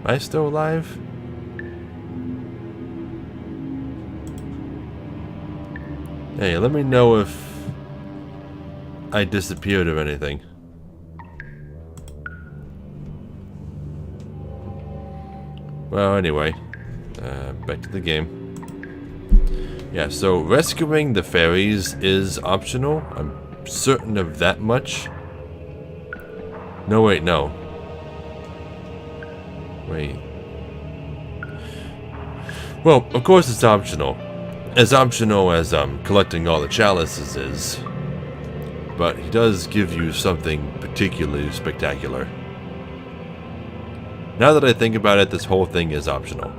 I still alive? Hey, let me know if I disappeared or anything. Well, anyway, back to the game. Yeah, so rescuing the fairies is optional. I'm certain of that much. No, wait, no. Wait. Well, of course it's optional. As optional as collecting all the chalices is. But he does give you something particularly spectacular. Now that I think about it, this whole thing is optional.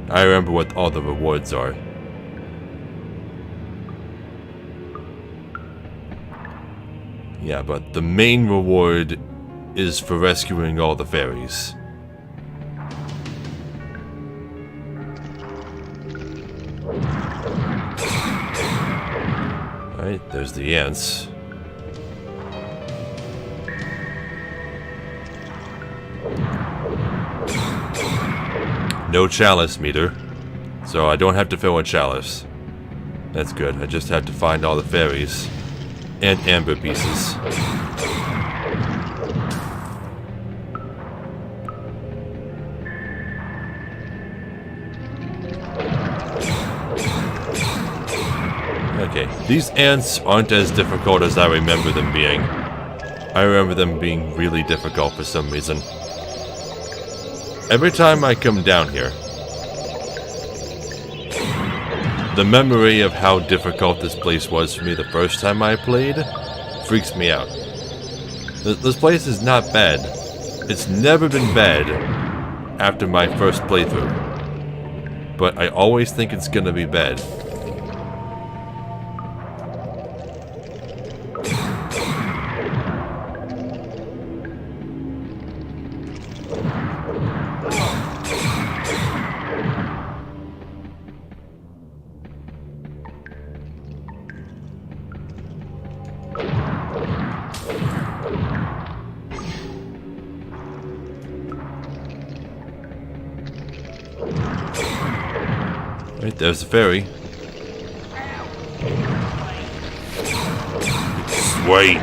I remember what all the rewards are. Yeah, but the main reward is for rescuing all the fairies. Alright, there's the ants. No chalice meter, so I don't have to fill a chalice. That's good, I just have to find all the fairies and amber pieces. Okay, these ants aren't as difficult as I remember them being. I remember them being really difficult for some reason. Every time I come down here, the memory of how difficult this place was for me the first time I played freaks me out. This place is not bad. It's never been bad after my first playthrough. But I always think it's gonna be bad. Right, there's the ferry. Sweet.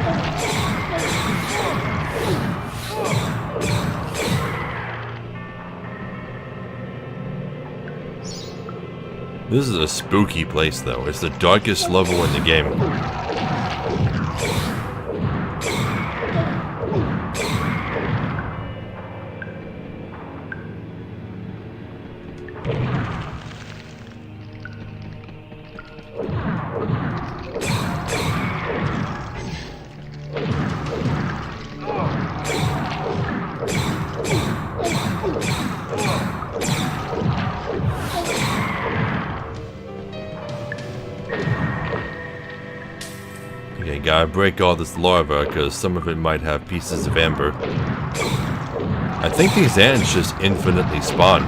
This is a spooky place, though. It's the darkest level in the game. Okay, gotta break all this lava, because some of it might have pieces of amber. I think these ants just infinitely spawn.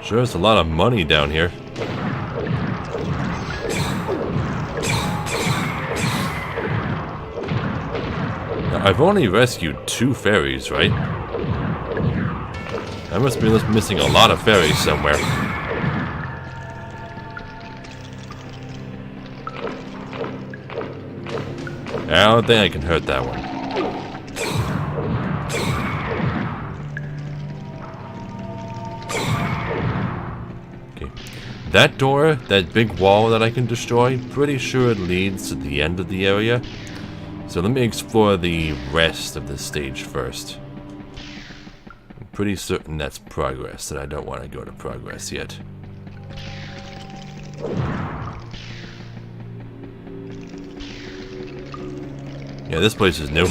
Sure, there's a lot of money down here. Now, I've only rescued 2 fairies, right? I must be missing a lot of fairies somewhere. I don't think I can hurt that one. That door, that big wall that I can destroy, pretty sure it leads to the end of the area. So let me explore the rest of this stage first. I'm pretty certain that's progress, and I don't want to go to progress yet. Yeah, this place is new.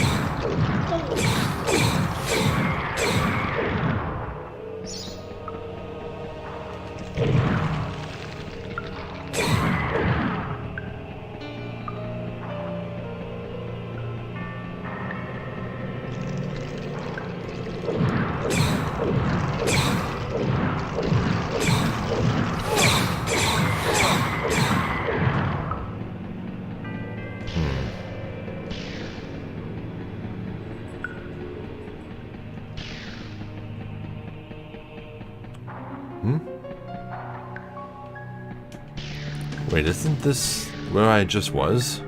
Wait, isn't this where I just was?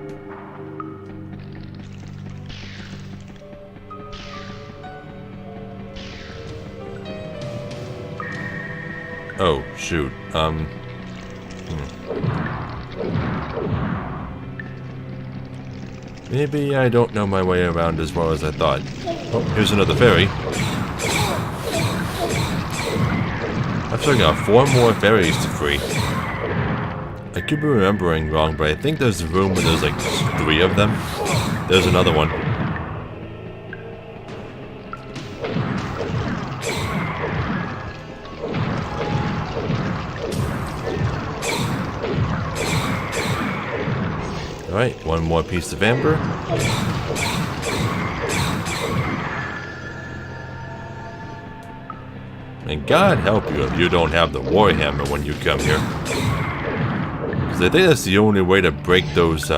Oh, shoot. Maybe I don't know my way around as well as I thought. Oh, here's another ferry. I've still got 4 more ferries to free. I could be remembering wrong, but I think there's a room where there's like 3 of them. There's another one. Alright, 1 more piece of amber. And God help you if you don't have the Warhammer when you come here. Because I think that's the only way to break those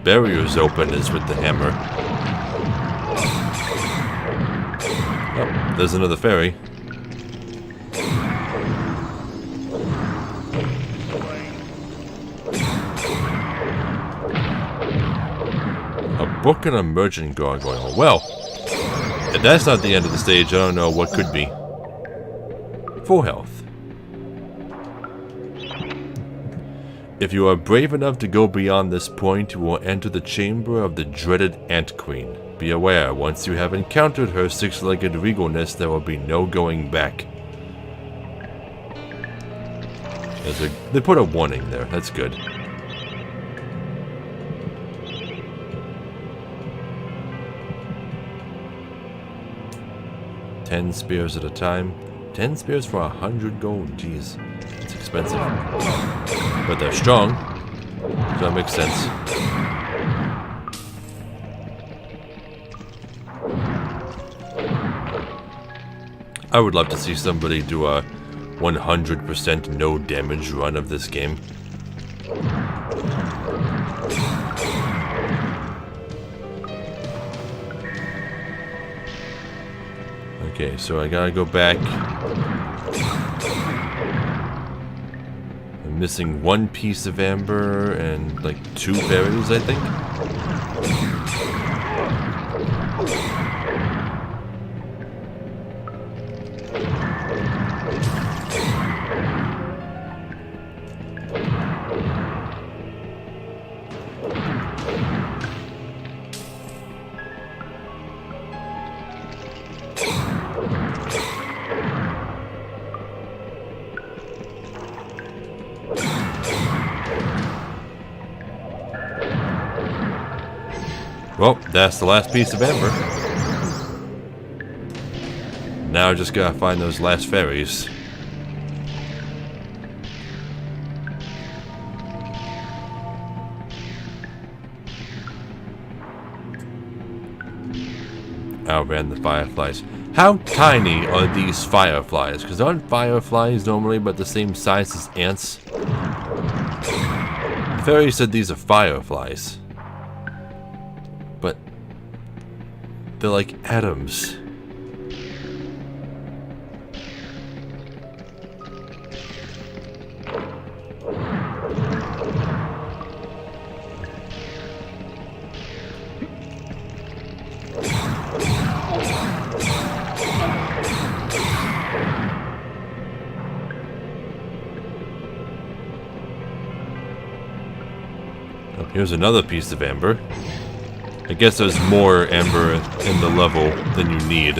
barriers open is with the hammer. Oh, there's another ferry. A book and a merchant gargoyle. Well, if that's not the end of the stage, I don't know what could be. Full health. If you are brave enough to go beyond this point, you will enter the chamber of the dreaded Ant Queen. Be aware, once you have encountered her 6-legged regalness, there will be no going back. They put a warning there, that's good. $10 spears at a time. 10 spears for 100 gold, jeez. It's expensive. But they're strong, so that makes sense. I would love to see somebody do a 100% no damage run of this game. Okay, so I gotta go back. I'm missing 1 piece of amber and like 2 berries, I think. Well, that's the last piece of amber. Now I just gotta find those last ferries. Outran the fireflies. How tiny are these fireflies? Because aren't fireflies normally about the same size as ants? The fairy said these are fireflies. But they're like atoms. Oh, here's another piece of amber. I guess there's more amber in the level than you need.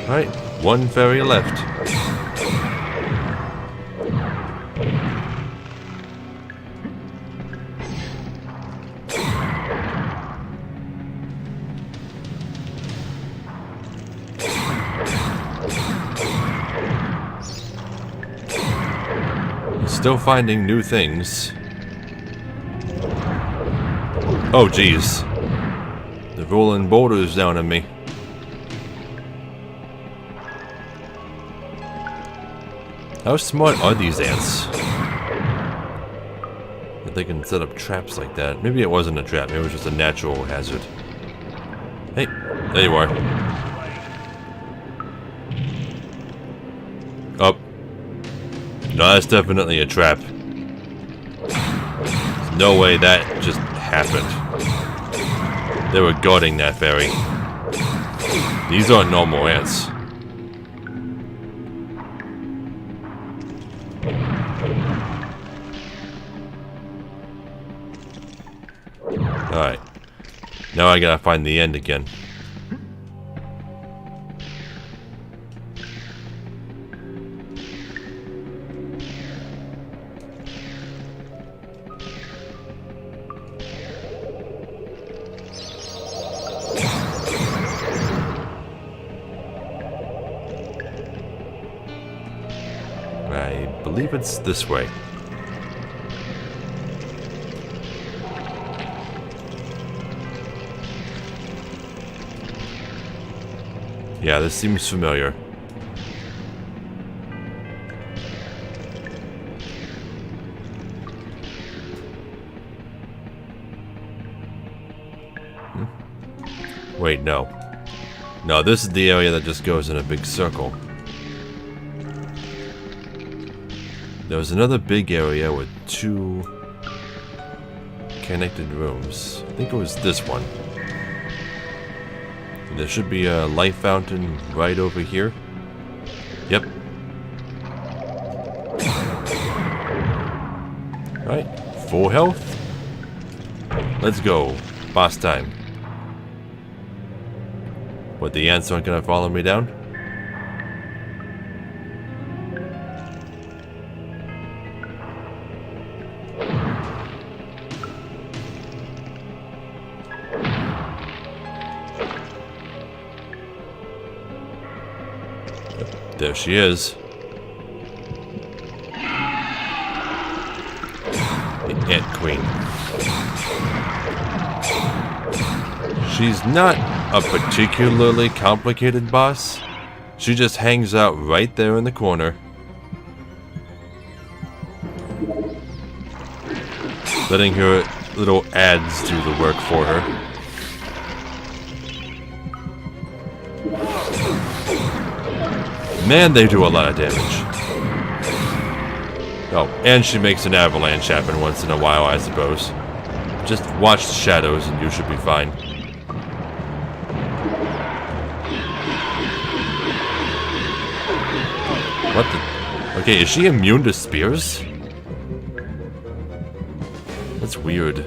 Alright, 1 ferry left. still finding new things. Oh, jeez. They're rolling boulders down on me. How smart are these ants? That they can set up traps like that. Maybe it wasn't a trap, maybe it was just a natural hazard. Hey, there you are. Oh. No, that's definitely a trap. There's no way that just happened. They were guarding that ferry. These aren't normal ants. Alright. Now I gotta find the end again. I believe it's this way. Yeah, this seems familiar. Wait, no. No, this is the area that just goes in a big circle. There was another big area with 2 connected rooms. I think it was this one. There should be a life fountain right over here. Yep. Alright, full health. Let's go. Boss time. What, the ants aren't gonna follow me down? There she is. The Ant Queen. She's not a particularly complicated boss. She just hangs out right there in the corner. Letting her little ads do the work for her. Man, they do a lot of damage. Oh, and she makes an avalanche happen once in a while, I suppose. Just watch the shadows and you should be fine. What the? Okay, is she immune to spears? That's weird.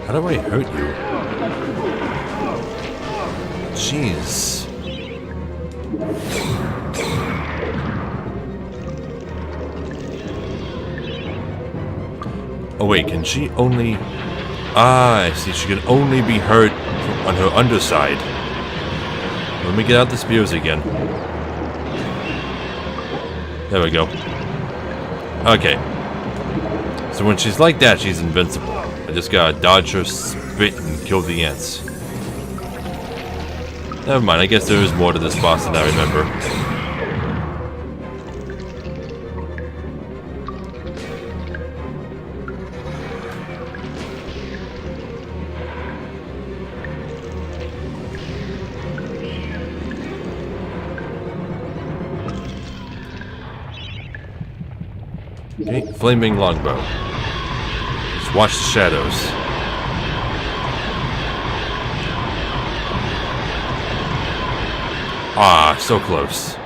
How do I hurt you? Jeez. Oh wait, can she only... Ah, I see. She can only be hurt on her underside. Let me get out the spears again. There we go. Okay. So when she's like that, she's invincible. I just gotta dodge her spit and kill the ants. Never mind, I guess there is more to this boss than I remember. Okay, flaming longbow. Just watch the shadows. Ah, so close.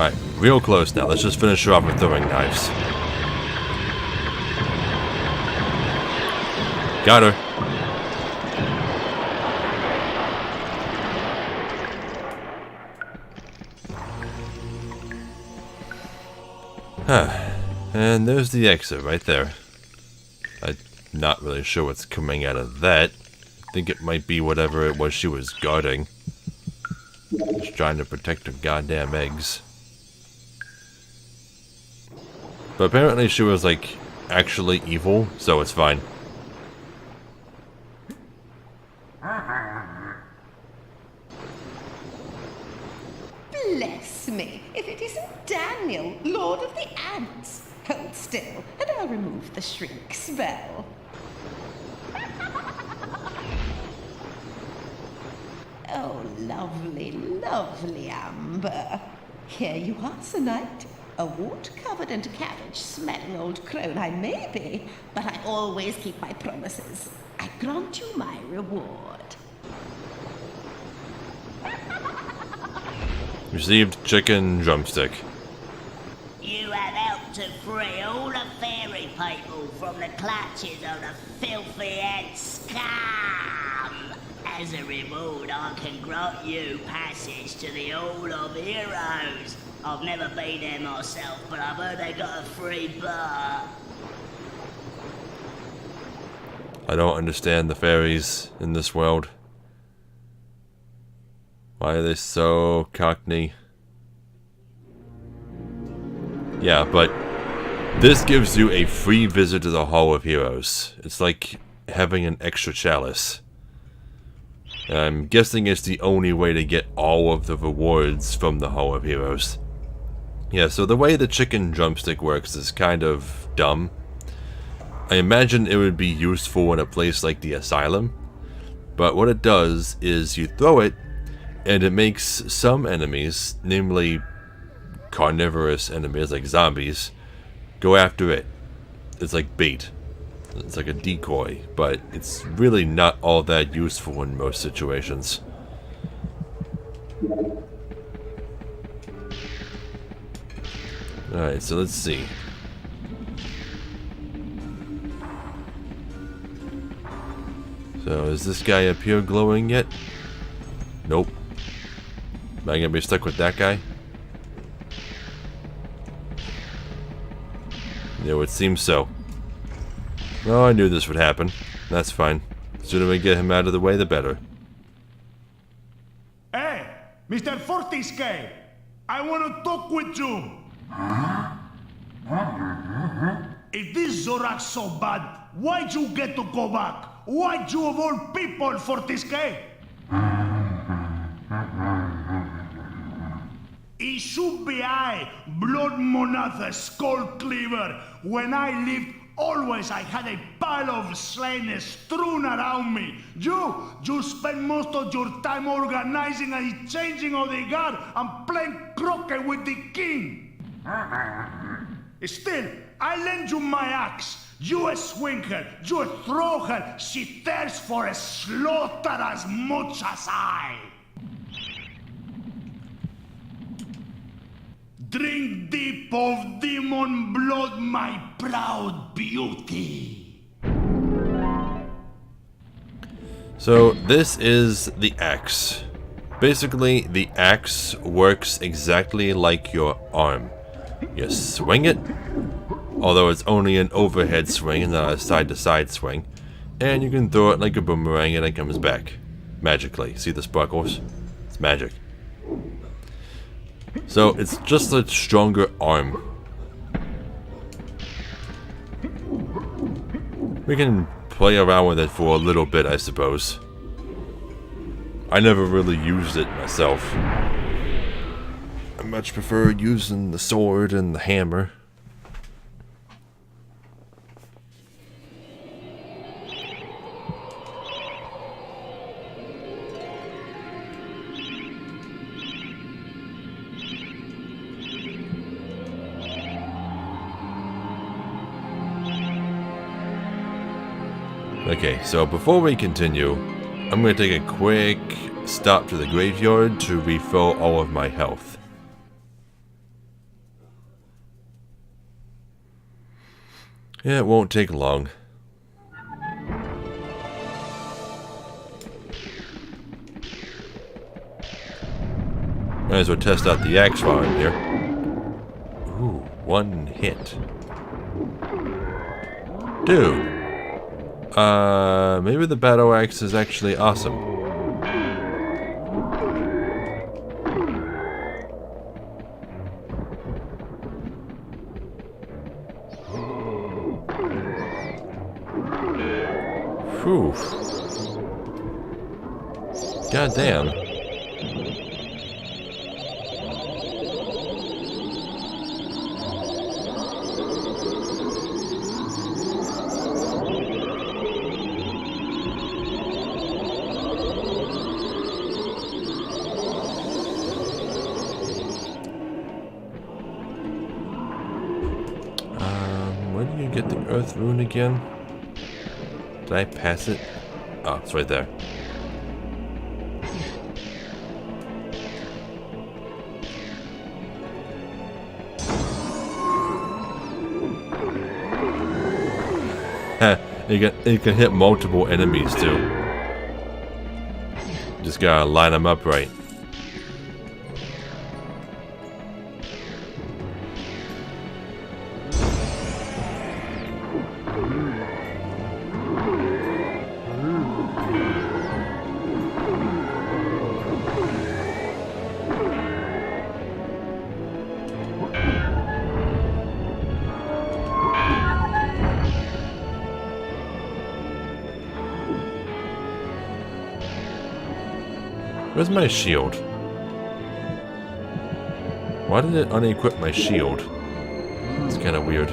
Alright, real close now. Let's just finish her off with throwing knives. Got her. And there's the exit right there. I'm not really sure what's coming out of that. I think it might be whatever it was she was guarding. Just trying to protect her goddamn eggs. But apparently she was, like, actually evil, so it's fine. Bless me, if it isn't Daniel, Lord of the Ants. Hold still, and I'll remove the shrink spell. Oh, lovely, lovely Amber. Here you are, Sir Knight. A wart-covered and cabbage-smelling old crone I may be, but I always keep my promises. I grant you my reward. Received chicken drumstick. You have helped to free all the fairy people from the clutches of the filthy ant scum. As a reward, I can grant you passage to the Hall of Heroes. I've never been there myself, but I've heard they got a free bar. I don't understand the fairies in this world. Why are they so cockney? Yeah, but this gives you a free visit to the Hall of Heroes. It's like having an extra chalice. I'm guessing it's the only way to get all of the rewards from the Hall of Heroes. Yeah, so the way the chicken drumstick works is kind of dumb. I imagine it would be useful in a place like the Asylum, but what it does is you throw it, and it makes some enemies, namely carnivorous enemies like zombies, go after it. It's like bait. It's like a decoy, but it's really not all that useful in most situations. Alright, so let's see. So, is this guy up here glowing yet? Nope. Am I gonna be stuck with that guy? Yeah, it would seem so. Well, I knew this would happen. That's fine. The sooner we get him out of the way, the better. Hey, Mr. Fortiscate! I want to talk with you! If this Zorak's so bad, why'd you get to go back? Why'd you of all people, Fortiscate? It should be I, Blood Monatha Skull Cleaver. When I lived, always I had a pile of slain strewn around me. You spend most of your time organizing and changing of the guard and playing croquet with the king. Still, I lend you my axe. You swing her, you throw her. She thirsts for a slaughter as much as I. Drink deep of demon blood, my proud beauty. So, this is the axe. Basically, the axe works exactly like your arm. You swing it, although it's only an overhead swing and not a side-to-side swing, and you can throw it like a boomerang and it comes back. Magically. See the sparkles? It's magic. So, it's just a stronger arm. We can play around with it for a little bit, I suppose. I never really used it myself. I much prefer using the sword and the hammer. Okay, so before we continue, I'm going to take a quick stop to the graveyard to refill all of my health. Yeah, it won't take long. Might as well test out the axe while I'm here. Ooh, one hit. Dude. Maybe the battle axe is actually awesome. Whew. God damn. Where do you get the earth rune again? Did I pass it? Oh, it's right there. You can hit multiple enemies too. Just gotta line them up right. Where's my shield? Why did it unequip my shield? It's kind of weird.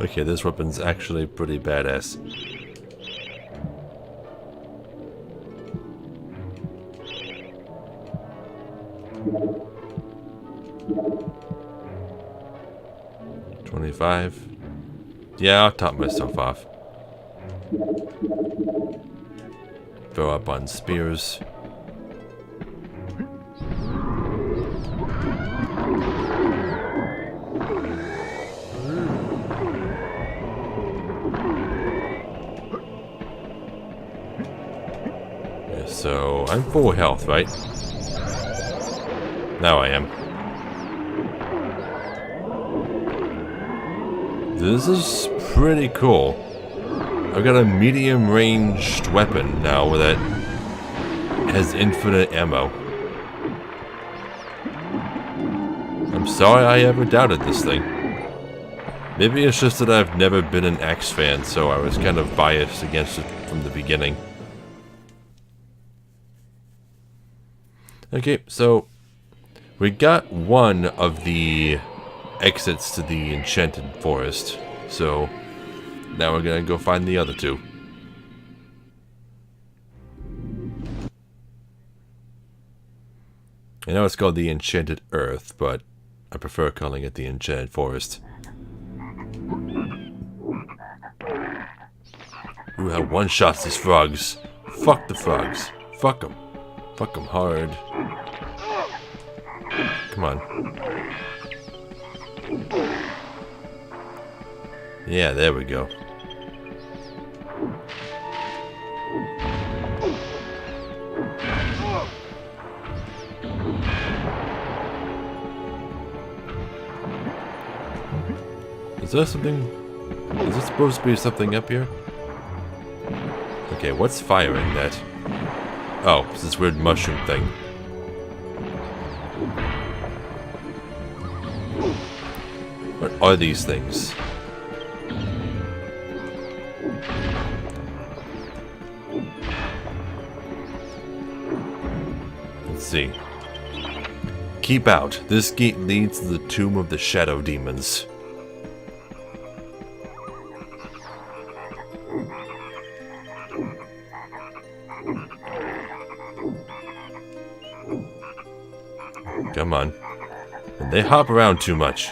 Okay, this weapon's actually pretty badass. $25. Yeah, I'll top myself off. Throw up on spears. So, I'm full health, right? Now I am. This is pretty cool. I've got a medium-ranged weapon now that has infinite ammo. I'm sorry I ever doubted this thing. Maybe it's just that I've never been an Axe fan, so I was kind of biased against it from the beginning. Okay, so we got one of the exits to the Enchanted Forest, so now we're gonna go find the other two. I know it's called the Enchanted Earth, but I prefer calling it the Enchanted Forest. Ooh, how one-shots these frogs. Fuck the frogs. Fuck them. Fuck them hard. Come on. Yeah, there we go. Is there something? Is this supposed to be something up here? Okay, what's firing that? Oh, it's this weird mushroom thing. What are these things? Let's see. keep out. This gate leads to the tomb of the shadow demons. Come on. They hop around too much.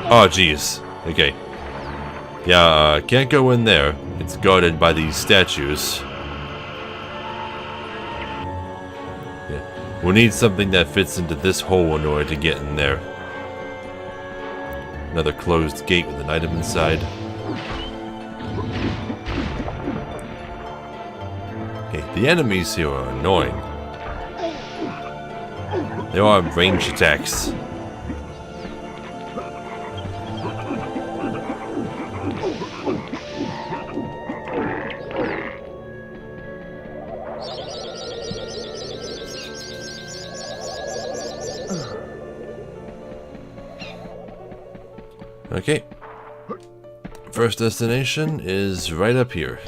Oh, jeez. Okay. Yeah, can't go in there. It's guarded by these statues. Yeah. We'll need something that fits into this hole in order to get in there. Another closed gate with an item inside. Okay, the enemies here are annoying. There are ranged attacks. Okay. First destination is right up here.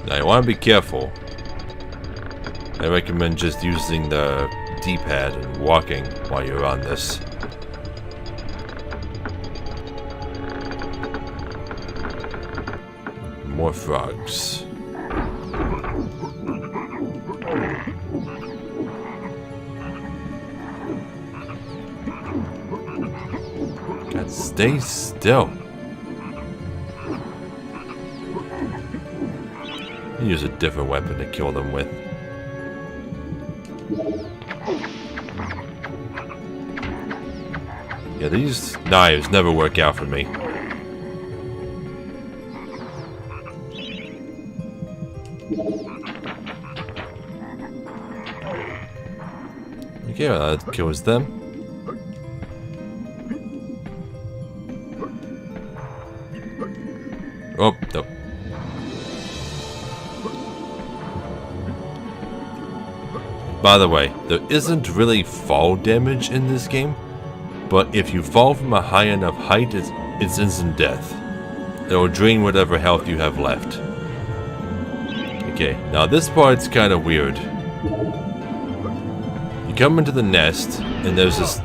Now you want to be careful. I recommend just using the D-pad and walking while you're on this. More frogs. God, stay still. Use a different weapon to kill them with. Yeah, these knives never work out for me. Okay, well, that kills them. Oh, nope. By the way, there isn't really fall damage in this game, but if you fall from a high enough height, it's instant death. It'll drain whatever health you have left. Okay, now this part's kind of weird. You come into the nest, and there's this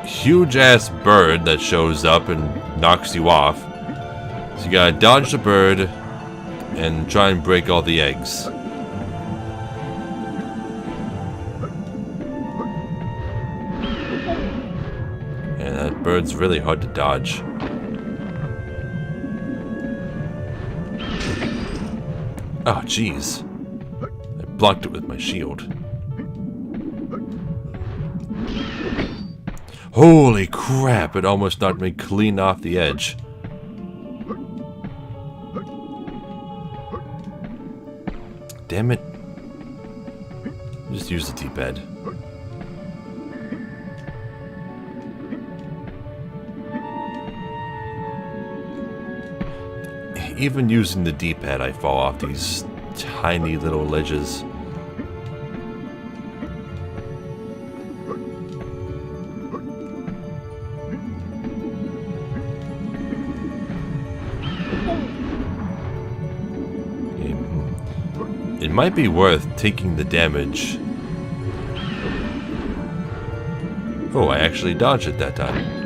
huge-ass bird that shows up and knocks you off. So you gotta dodge the bird and try and break all the eggs. And that bird's really hard to dodge. Oh, jeez. I blocked it with my shield. Holy crap, it almost knocked me clean off the edge. Damn it. Just use the D-pad. Even using the D-pad, I fall off these tiny little ledges. It might be worth taking the damage. Oh, I actually dodged it that time.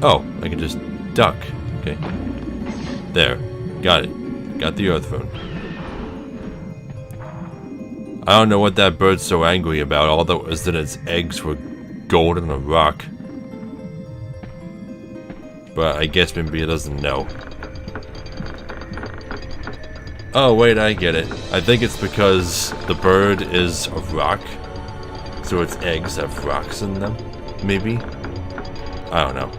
Oh, I can just duck. Okay. There. Got it. Got the earth phone. I don't know what that bird's so angry about, although it was that its eggs were gold in a rock. But I guess maybe it doesn't know. Oh, wait, I get it. I think it's because the bird is a rock, so its eggs have rocks in them, maybe? I don't know.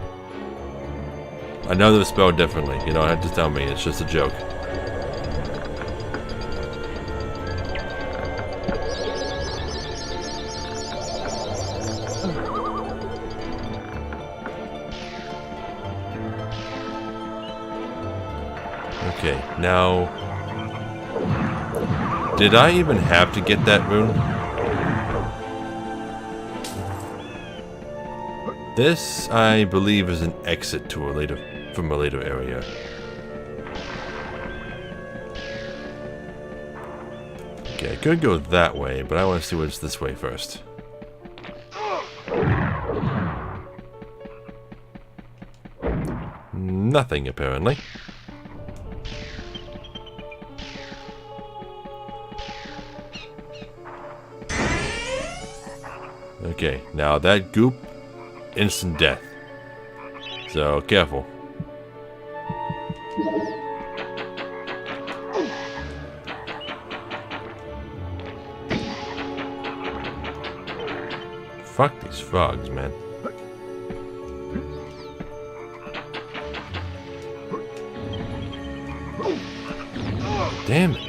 I know they're spelled differently. You don't have to tell me. It's just a joke. Okay, now Did I even have to get that rune? This, I believe, is an exit to from a later area. Okay, I could go that way, but I want to see what's this way first. Nothing, apparently. Okay, now that goop, instant death. So, careful. Fuck these frogs, man. Damn it.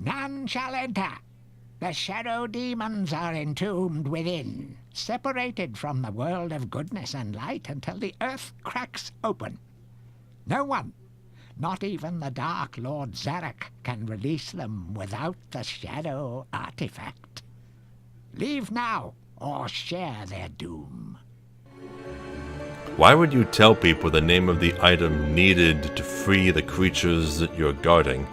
None shall enter. The shadow demons are entombed within, separated from the world of goodness and light until the earth cracks open. No one, not even the Dark Lord Zarek, can release them without the shadow artifact. Leave now, or share their doom. Why would you tell people the name of the item needed to free the creatures that you're guarding?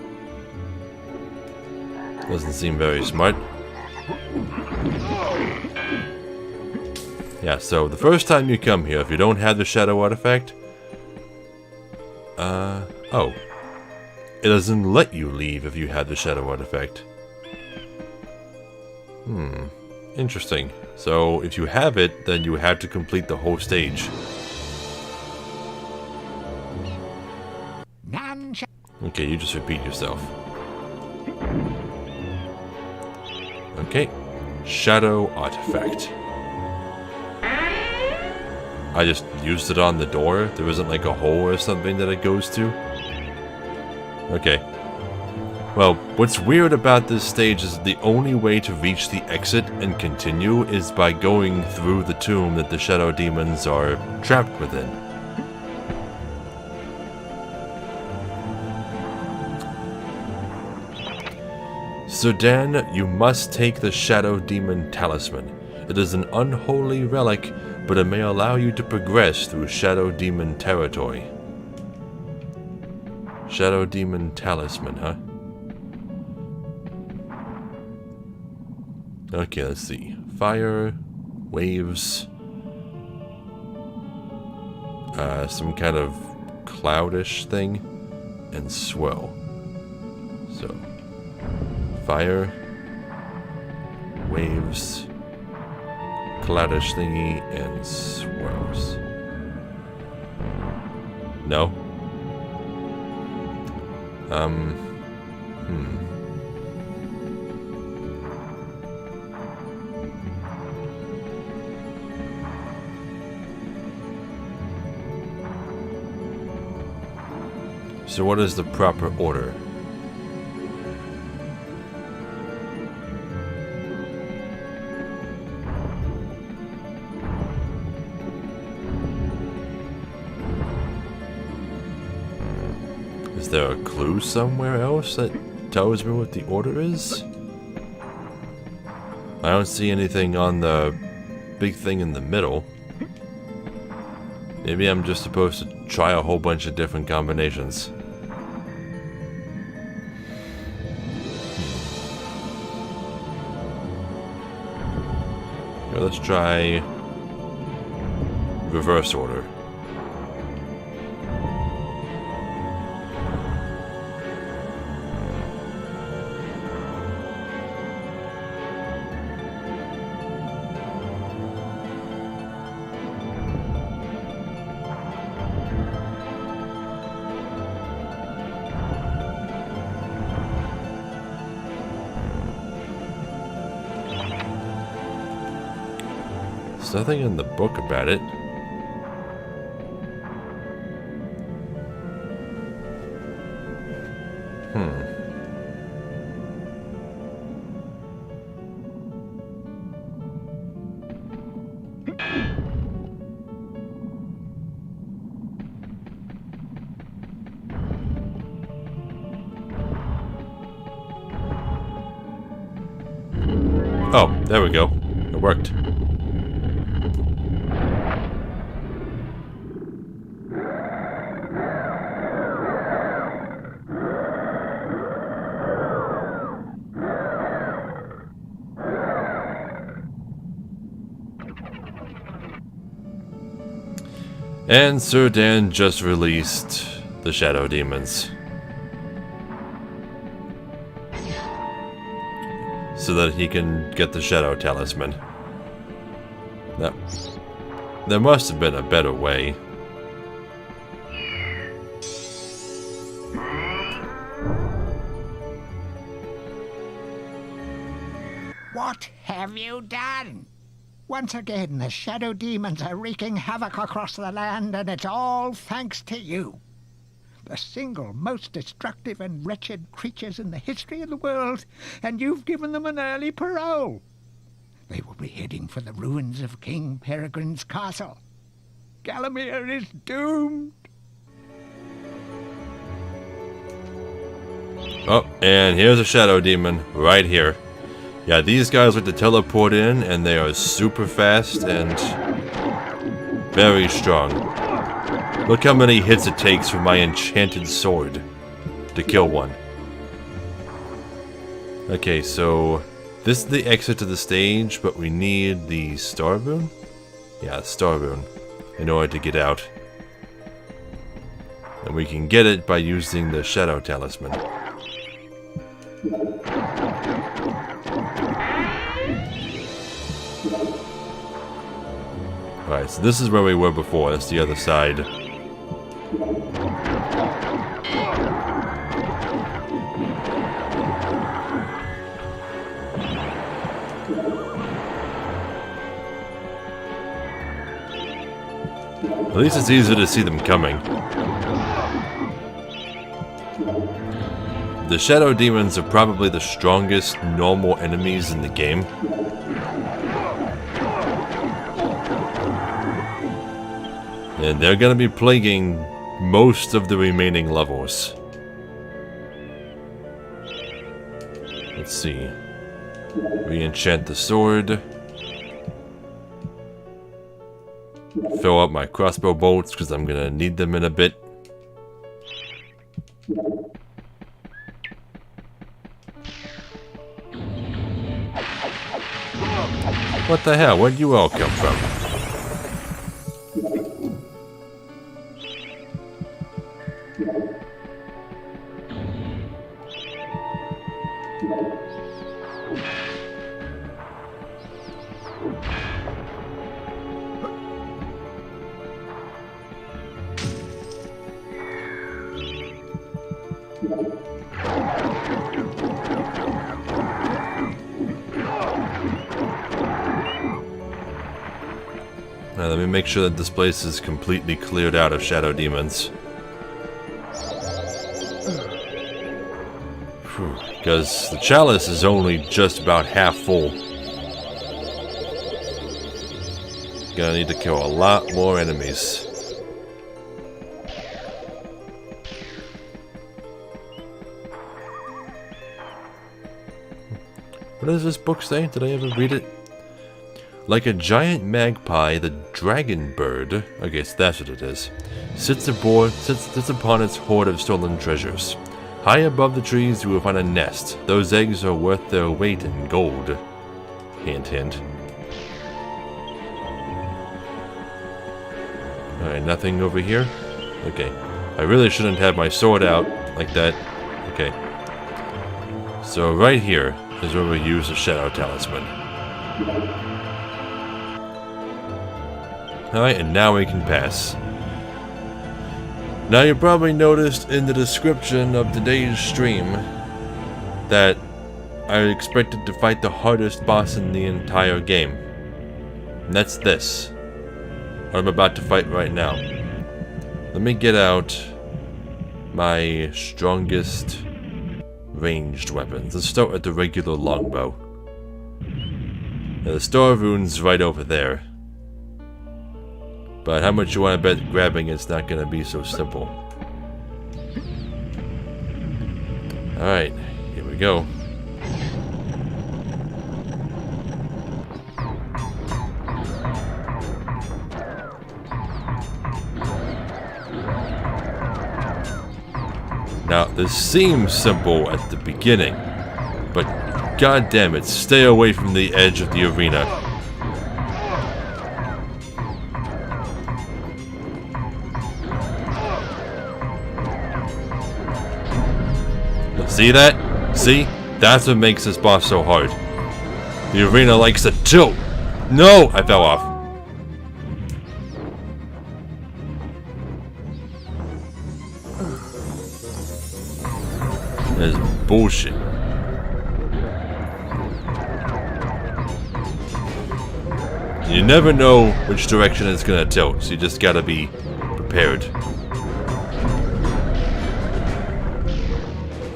Doesn't seem very smart. Yeah, so the first time you come here, if you don't have the shadow artifact... oh. It doesn't let you leave if you have the shadow artifact. Interesting. So, if you have it, then you have to complete the whole stage. Okay, you just repeat yourself. Okay. Shadow artifact. I just used it on the door. There isn't like a hole or something that it goes to. Okay. Well, what's weird about this stage is the only way to reach the exit and continue is by going through the tomb that the shadow demons are trapped within. So Dan, you must take the Shadow Demon Talisman. It is an unholy relic, but it may allow you to progress through Shadow Demon territory. Shadow Demon Talisman, huh? Okay, let's see. Fire, waves, some kind of cloudish thing, and swell. So, fire, waves, cloudish thingy, and swirls. No? So what is the proper order? Is there a clue somewhere else that tells me what the order is? I don't see anything on the big thing in the middle. Maybe I'm just supposed to try a whole bunch of different combinations. Here, let's try reverse order. There's nothing in the book about it. There we go. It worked. And Sir Dan just released the Shadow Demons, so that he can get the Shadow Talisman. Now, there must have been a better way. What have you done? Once again, the shadow demons are wreaking havoc across the land, and it's all thanks to you. The single most destructive and wretched creatures in the history of the world, and you've given them an early parole. They will be heading for the ruins of King Peregrine's castle. Gallowmere is doomed. Oh, and here's a Shadow Demon right here. Yeah, these guys like to teleport in, and they are super fast and very strong. Look how many hits it takes for my enchanted sword to kill one. Okay, so this is the exit to the stage, but we need the Star Rune? Yeah, Star Rune, in order to get out. And we can get it by using the Shadow Talisman. Alright, so this is where we were before. That's the other side. At least it's easier to see them coming. The Shadow Demons are probably the strongest normal enemies in the game. And they're gonna be plaguing most of the remaining levels. Let's see. Re-enchant the sword. Fill up my crossbow bolts because I'm gonna need them in a bit. What the hell? Where'd you all come from? Now, let me make sure that this place is completely cleared out of shadow demons. Because the chalice is only just about half full. Gonna need to kill a lot more enemies. What does this book say? Did I ever read it? Like a giant magpie, the dragon bird, I guess that's what it is, sits upon its hoard of stolen treasures. High above the trees you will find a nest. Those eggs are worth their weight in gold. Hint, hint. Alright, nothing over here? Okay. I really shouldn't have my sword out like that. Okay. So right here is where we use the Shadow Talisman. Alright, and now we can pass. Now you probably noticed in the description of today's stream that I expected to fight the hardest boss in the entire game. And that's this. What I'm about to fight right now. Let me get out my strongest ranged weapons. Let's start with the regular longbow. Now, the Star Rune's right over there. But how much you want to bet grabbing it's not going to be so simple. Alright, here we go. Now, this seems simple at the beginning, but god damn it, stay away from the edge of the arena. See that? See? That's what makes this boss so hard. The arena likes to tilt. No! I fell off. That's bullshit. You never know which direction it's gonna tilt, so you just gotta be prepared.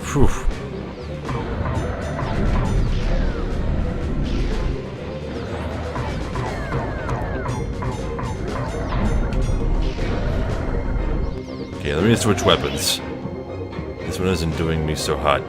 Phew. Okay, let me switch weapons. This one isn't doing me so hot.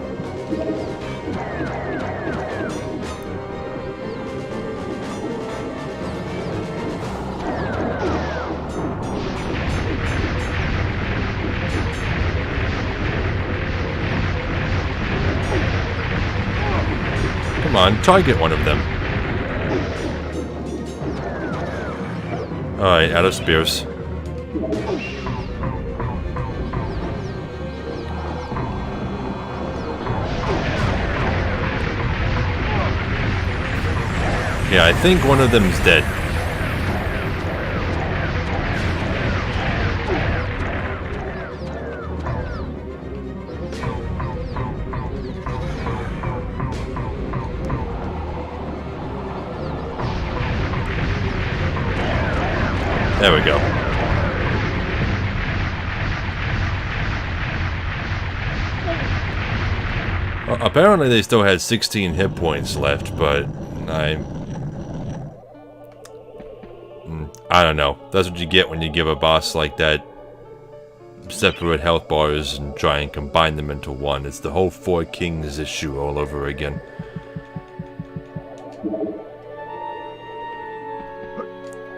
Come on, target one of them. Alright, out of spears. Yeah, I think one of them's dead. There we go. Well, apparently they still had 16 hit points left, but I don't know. That's what you get when you give a boss like that separate health bars and try and combine them into one. It's the whole Four Kings issue all over again.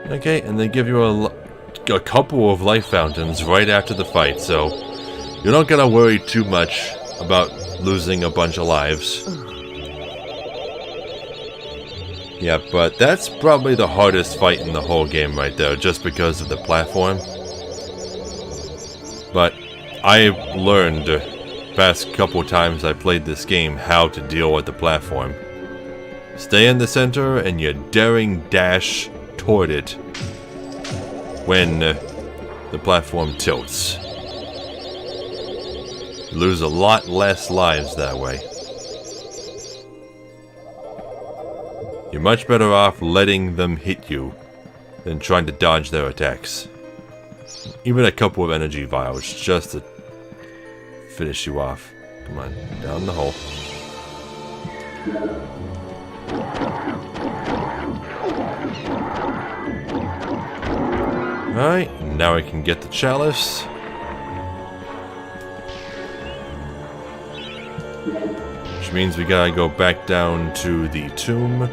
Okay, and they give you a couple of life fountains right after the fight, so you're not gonna worry too much about losing a bunch of lives. Yeah, but that's probably the hardest fight in the whole game right there, just because of the platform. But I've learned the past couple times I played this game how to deal with the platform. Stay in the center and you daring dash toward it when the platform tilts. You lose a lot less lives that way. You're much better off letting them hit you than trying to dodge their attacks. Even a couple of energy vials just to finish you off. Come on, down the hole. Alright, now I can get the chalice. Which means we gotta go back down to the tomb.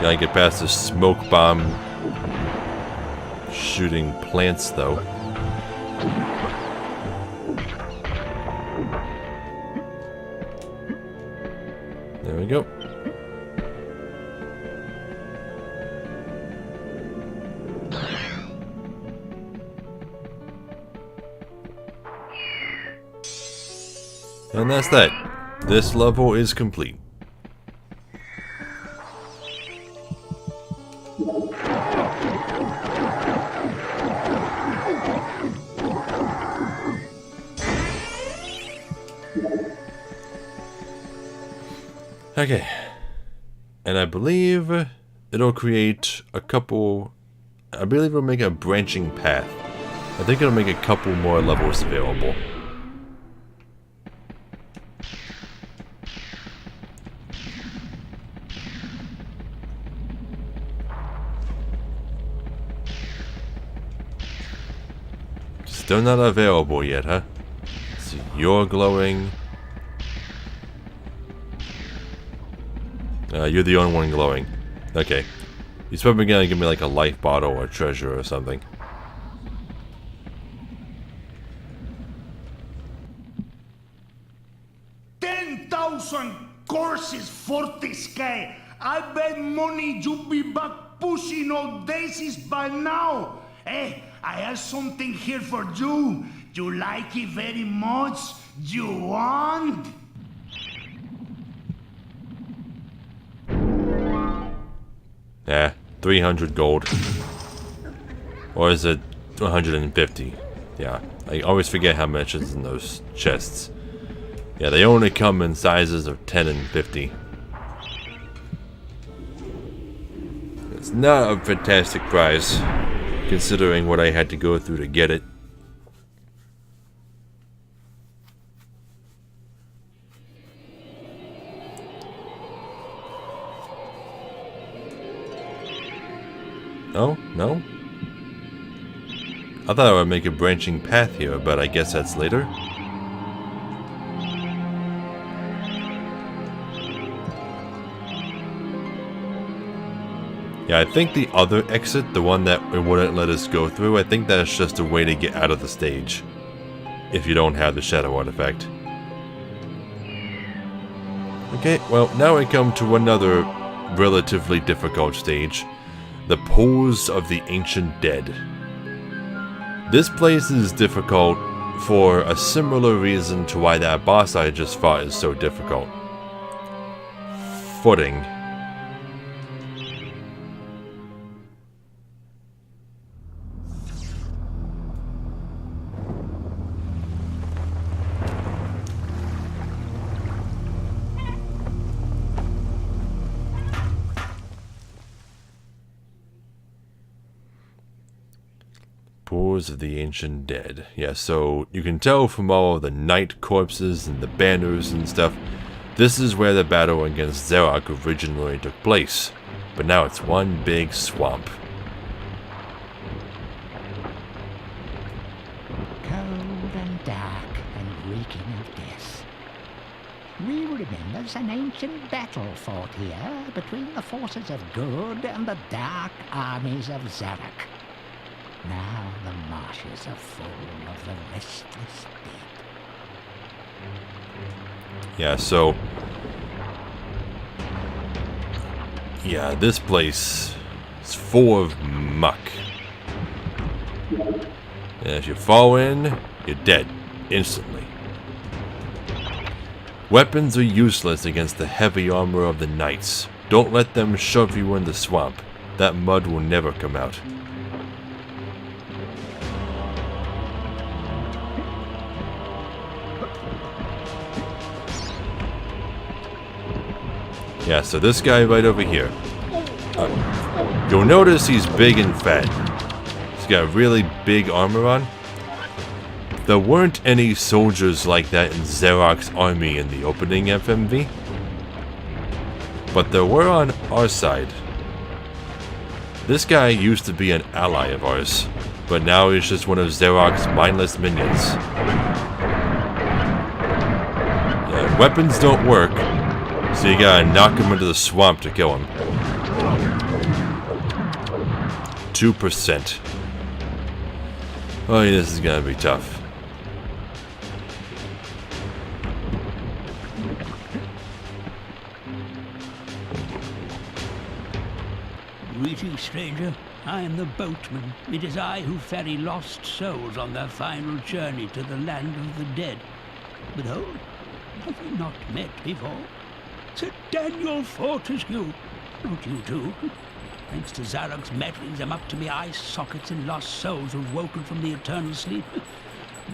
Gotta get past the smoke bomb shooting plants, though. There we go. And that's that. This level is complete. Okay, and I believe it'll create a couple, I believe it'll make a branching path. I think it'll make a couple more levels available. Still not available yet, huh? So you're glowing. You're the only one glowing. Okay. He's probably gonna give me like a life bottle or treasure or something. Courses for this guy. I bet money you be back pushing old daisies by now. Hey, I have something here for you. You like it very much? You want? Yeah, 300 gold. Or is it 150? Yeah, I always forget how much is in those chests. Yeah, they only come in sizes of 10 and 50. It's not a fantastic price, considering what I had to go through to get it. Oh, no? I thought I would make a branching path here, but I guess that's later. Yeah, I think the other exit, the one that it wouldn't let us go through, I think that's just a way to get out of the stage. If you don't have the shadow artifact. Okay, well, now we come to another relatively difficult stage. The Pools of the Ancient Dead. This place is difficult for a similar reason to why that boss I just fought is so difficult. Footing. Pools of the Ancient Dead. Yeah, so you can tell from all of the night corpses and the banners and stuff, this is where the battle against Xerok originally took place. But now it's one big swamp. Cold and dark and reeking of death. We remembers an ancient battle fought here between the forces of good and the dark armies of Xerok. Now the marshes are full of the restless dead. Yeah, so... yeah, this place is full of muck. And if you fall in, you're dead. Instantly. Weapons are useless against the heavy armor of the knights. Don't let them shove you in the swamp. That mud will never come out. Yeah, so this guy right over here. You'll notice he's big and fat. He's got really big armor on. There weren't any soldiers like that in Xerok's army in the opening FMV. But there were on our side. This guy used to be an ally of ours, but now he's just one of Xerok's mindless minions. Yeah, weapons don't work. So you gotta knock him into the swamp to kill him. 2%. Oh, yeah, this is gonna be tough. Greetings, stranger. I am the boatman. It is I who ferry lost souls on their final journey to the land of the dead. But oh, have we not met before? Sir Daniel Fortescue. Not you too. Thanks to Xerok's meddlings, I'm up to me eye sockets and lost souls who've woken from the eternal sleep.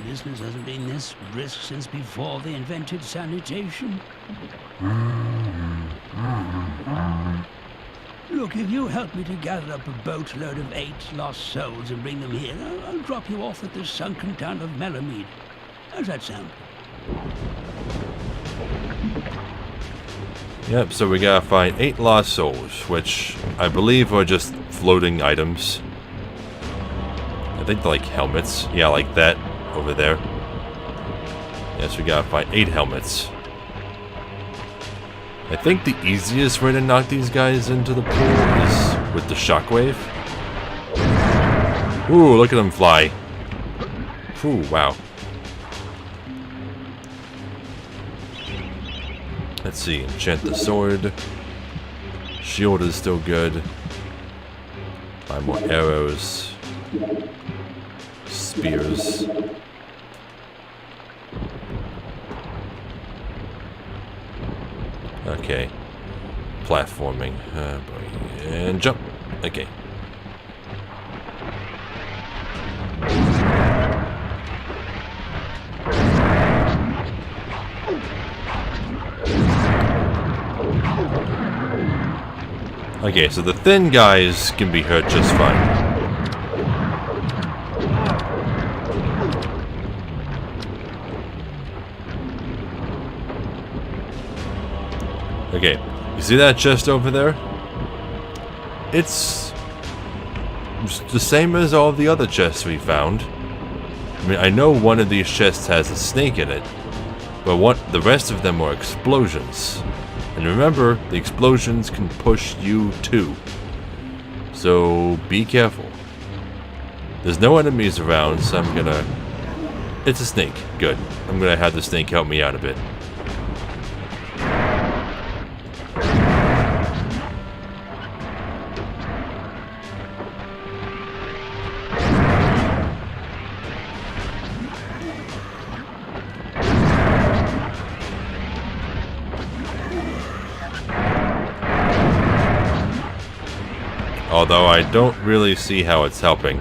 Business hasn't been this brisk since before they invented sanitation. Look, if you help me to gather up a boatload of 8 lost souls and bring them here, I'll drop you off at the sunken town of Melamede. How's that sound? Yep, so we gotta find 8 lost souls, which I believe are just floating items. I think they're like helmets. Yeah, like that over there. Yes, we gotta find 8 helmets. I think the easiest way to knock these guys into the pool is with the shockwave. Ooh, look at them fly. Ooh, wow. Let's see, enchant the sword. Shield is still good. Buy more arrows. Spears. Okay. Platforming. And jump. Okay. Okay, so the thin guys can be hurt just fine. Okay, you see that chest over there? It's the same as all the other chests we found. I mean, I know one of these chests has a snake in it, but the rest of them are explosions. And remember, the explosions can push you too. So be careful. There's no enemies around, so I'm gonna... It's a snake. Good. I'm gonna have the snake help me out a bit. Although I don't really see how it's helping.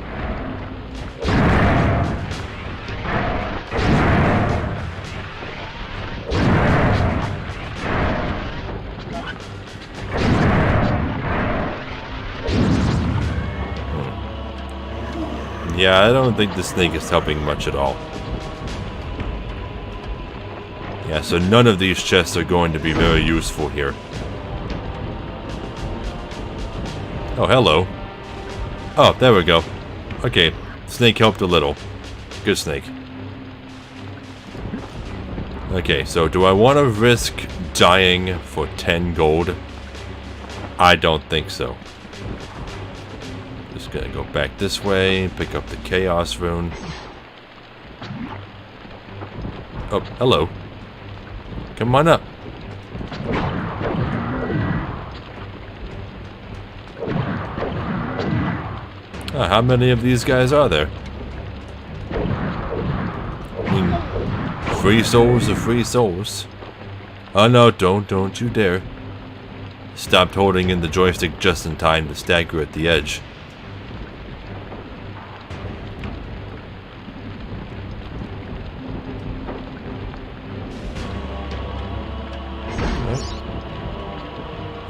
Yeah, I don't think the snake is helping much at all. Yeah, so none of these chests are going to be very useful here. Oh, hello. Oh, there we go. Okay, snake helped a little. Good snake. Okay, so do I want to risk dying for 10 gold? I don't think so. Just gonna go back this way, pick up the Chaos Rune. Oh, hello. Come on up. How many of these guys are there? I mean, free souls are free souls. Oh no, don't you dare. Stopped holding in the joystick just in time to stagger at the edge.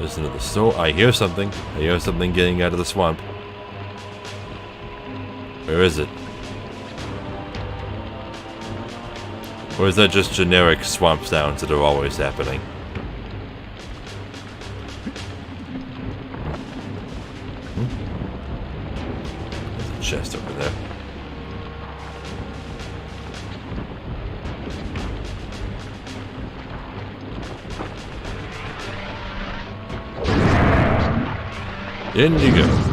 Listen to the soul. I hear something. I hear something getting out of the swamp. Where is it? Or is that just generic swamp sounds that are always happening? There's a chest over there. In you go.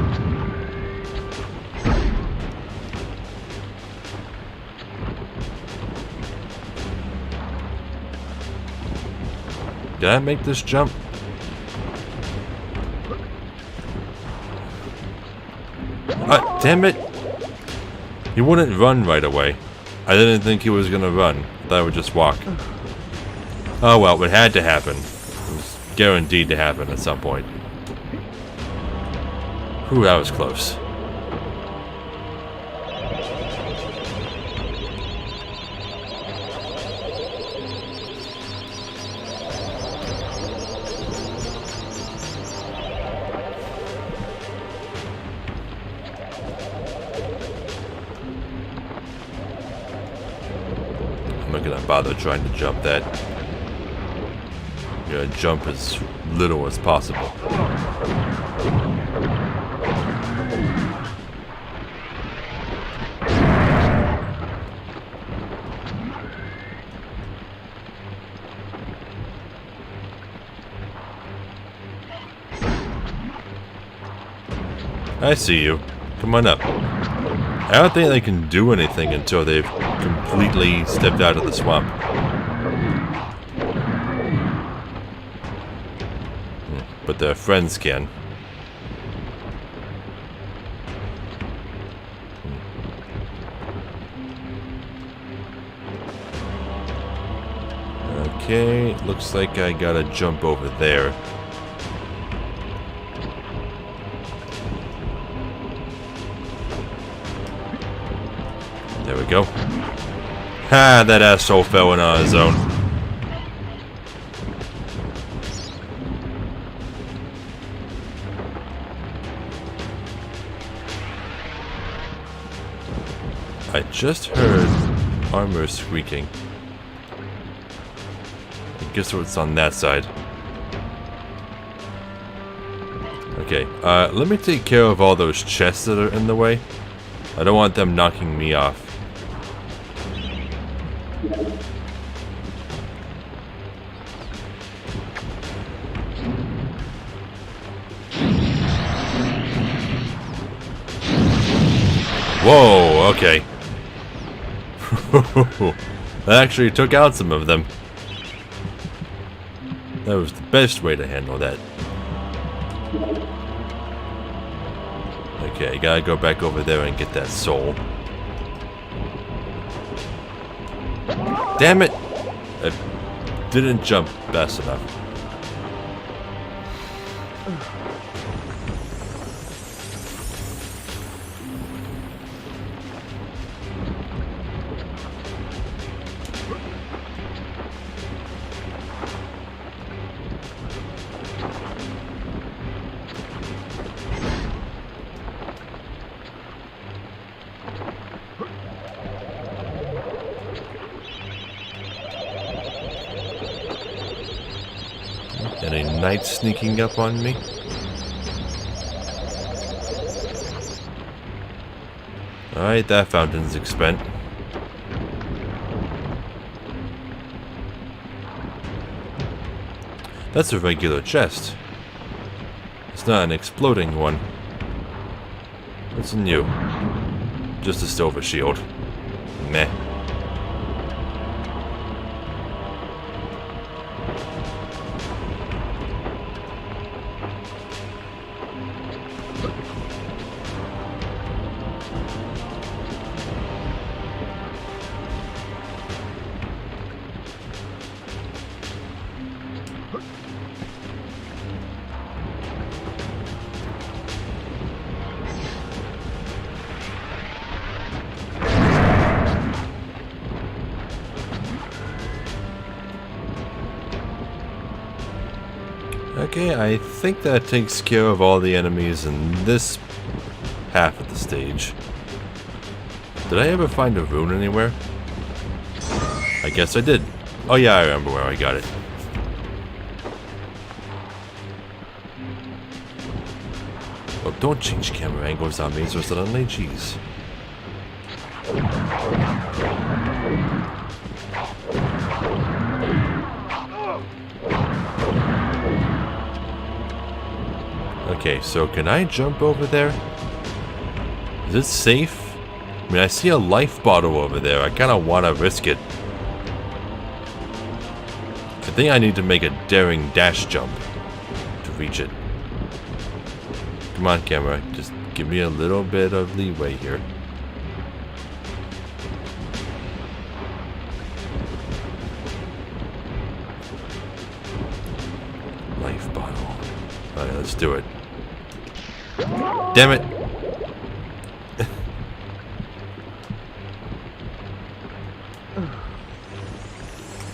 Did I make this jump? Damn it! He wouldn't run right away. I didn't think he was gonna run. I thought I would just walk. Oh well, it had to happen. It was guaranteed to happen at some point. Whew, that was close. I'm not gonna bother trying to jump that. I'm gonna jump as little as possible. I see you. Come on up. I don't think they can do anything until they've completely stepped out of the swamp. But their friends can. Okay, looks like I gotta jump over there. There we go. Ha, that asshole fell in on his own. I just heard armor squeaking. I guess what's on that side. Okay, let me take care of all those chests that are in the way. I don't want them knocking me off. Whoa, okay. That actually took out some of them. That was the best way to handle that. Okay, gotta go back over there and get that soul. Damn it! I didn't jump fast enough. Any knights sneaking up on me? Alright, that fountain's spent. That's a regular chest. It's not an exploding one. What's in you? Just a silver shield. Meh. Okay, I think that takes care of all the enemies in this half of the stage. Did I ever find a rune anywhere? I guess I did. Oh yeah, I remember where I got it. Well, don't change camera angles on me so suddenly, jeez. Okay, so can I jump over there? Is it safe? I mean, I see a life bottle over there. I kind of want to risk it. I think I need to make a daring dash jump to reach it. Come on, camera. Just give me a little bit of leeway here. Life bottle. Alright, let's do it. Damn it!